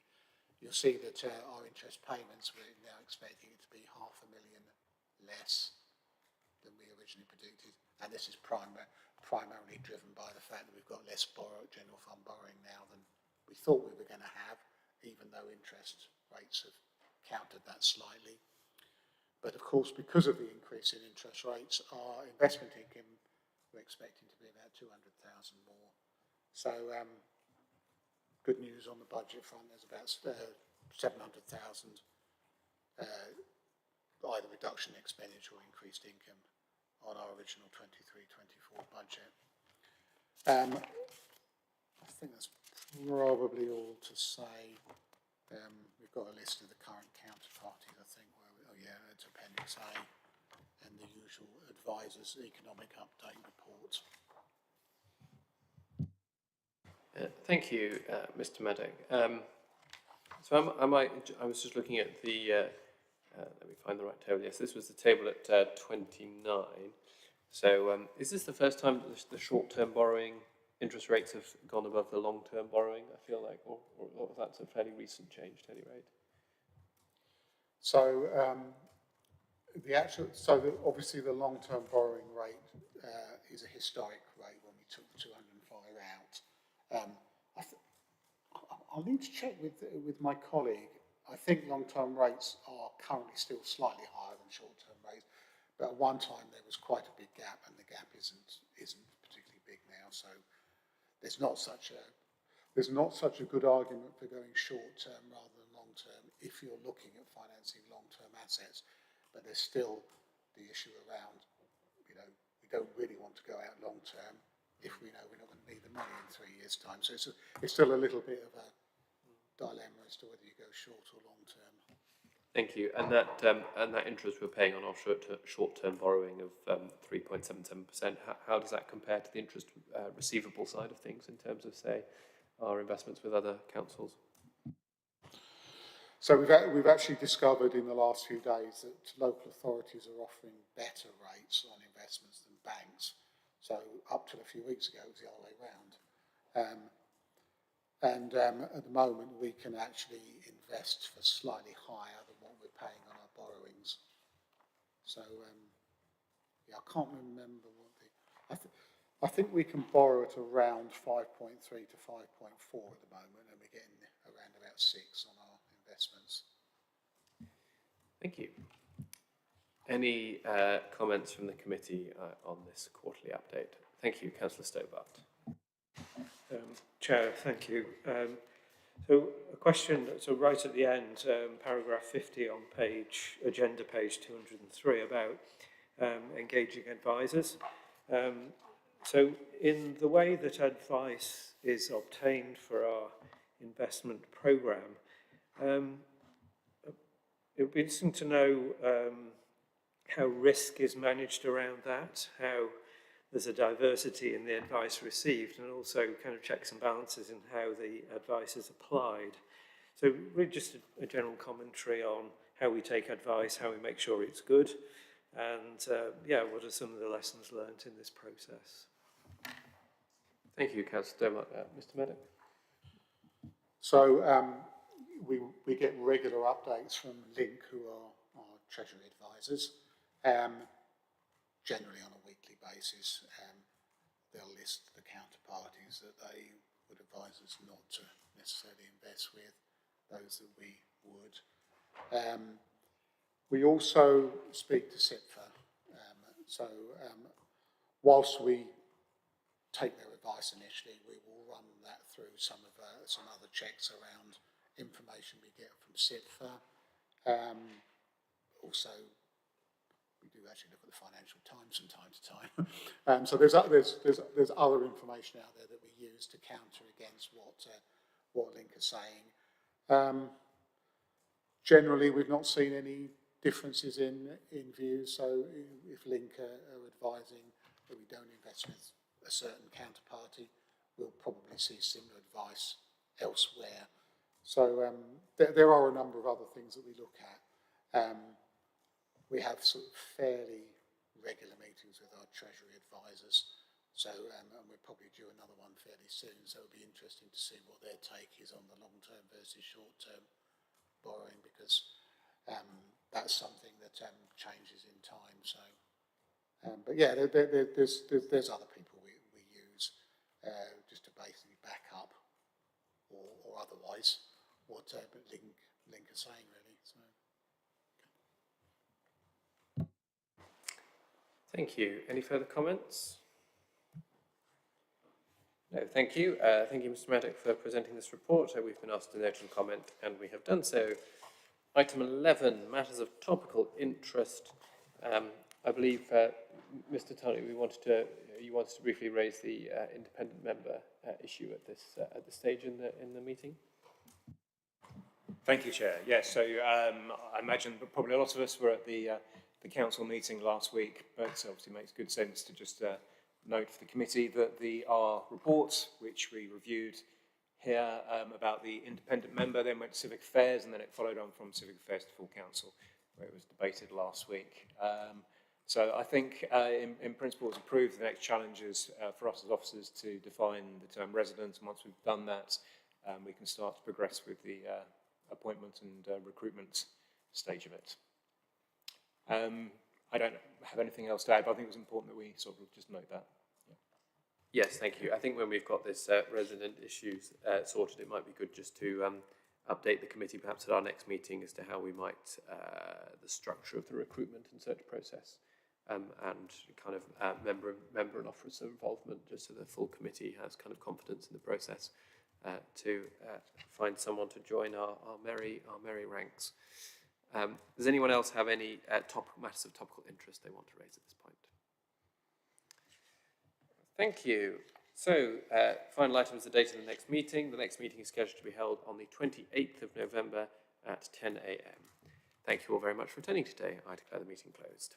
You'll see that our interest payments, we're now expecting it to be £500,000 less than we originally predicted, and this is primarily driven by the fact that we've got less general fund borrowing now than we thought we were going to have, even though interest rates have countered that slightly. But of course, because of the increase in interest rates, our investment income we're expecting to be about 200,000 more. So good news on the budget front, there's about 700,000 either reduction in expenditure or increased income on our original 23-24 budget. I think that's probably all to say. We've got a list of the current counterparties, I think, it's Appendix A and the usual advisor's economic update report. Thank you, Mr. Maddock. So I was just looking at the, let me find the right table. Yes, this was the table at 29. So is this the first time that the short-term borrowing interest rates have gone above the long-term borrowing, I feel like, or that's a fairly recent change at any rate? So obviously the long-term borrowing rate is a historic rate when we took the 205 out. I'll need to check with my colleague. I think long-term rates are currently still slightly higher than short-term rates, but at one time there was quite a big gap, and the gap isn't particularly big now. So there's not such a. there's not such a good argument for going short-term rather than long-term if you're looking at financing long-term assets. But there's still the issue around, you know, we don't really want to go out long-term if we know we're not going to need the money in 3 years' time. So it's still a little bit of a dilemma as to whether you go short or long-term. Thank you. And that interest we're paying on our short-term borrowing of 3.77%, how does that compare to the interest receivable side of things in terms of, say, our investments with other councils? So we've actually discovered in the last few days that local authorities are offering better rates on investments than banks. So up till a few weeks ago, it was the other way around. At the moment, we can actually invest for slightly higher than what we're paying on our borrowings. So yeah, I can't remember what I think we can borrow at around 5.3 to 5.4 at the moment, and we're getting around about 6 on our investments. Thank you. Any comments from the committee on this quarterly update? Thank you, Councillor Stobart. Chair, thank you. So a question, so right at the end, paragraph 50 on agenda page 203 about engaging advisors. So in the way that advice is obtained for our investment programme, it would be interesting to know how risk is managed around that, how there's a diversity in the advice received, and also kind of checks and balances in how the advice is applied. So really just a general commentary on how we take advice, how we make sure it's good, and yeah, what are some of the lessons learned in this process? Thank you, Councillor Stobart. Mr. Maddock? So we get regular updates from Link, who are our Treasury advisors, generally on a weekly basis. They'll list the counterparties that they would advise us not to necessarily invest with, those that we would. We also speak to SIPFA. Whilst we take their advice initially, we will run that through some other checks around information we get from SIPFA. Also, we do actually look at the Financial Times from time to time. So there's other information out there that we use to counter against what Link are saying. Generally, we've not seen any differences in views. So if Link are advising that we don't invest with a certain counterparty, we'll probably see similar advice elsewhere. So there are a number of other things that we look at. We have sort of fairly regular meetings with our Treasury advisors, so and we're probably due another one fairly soon, so it'll be interesting to see what their take is on the long-term versus short-term borrowing, because that's something that changes in time. So, but yeah, there's other people we use just to basically back up or otherwise what Link are saying, really. So. Thank you. Any further comments? No, thank you. Thank you, Mr. Maddock, for presenting this report. We've been asked to note and comment, and we have done so. Item 11, matters of topical interest. I believe, Mr. Tunney, you wanted to briefly raise the independent member issue at this stage in the meeting. Thank you, Chair. Yes, so I imagine that probably a lot of us were at the council meeting last week, but obviously it makes good sense to just note for the committee that our reports, which we reviewed here about the independent member, then went to Civic Affairs, and then it followed on from Civic Affairs to full council, where it was debated last week. So I think in principle it's approved. The next challenge is for us as officers to define the term resident, and once we've done that, we can start to progress with the appointment and recruitment stage of it. I don't have anything else to add, but I think it was important that we sort of just note that. Yeah. Yes, thank you. I think when we've got this resident issues sorted, it might be good just to update the committee perhaps at our next meeting as to how we might, the structure of the recruitment and search process, and kind of member and officer involvement, just so the full committee has kind of confidence in the process. to find someone to join our merry ranks. Does anyone else have any matters of topical interest they want to raise at this point? Thank you. So, final item is the date of the next meeting. The next meeting is scheduled to be held on the 28th of November at 10 a.m. Thank you all very much for attending today. I declare the meeting closed.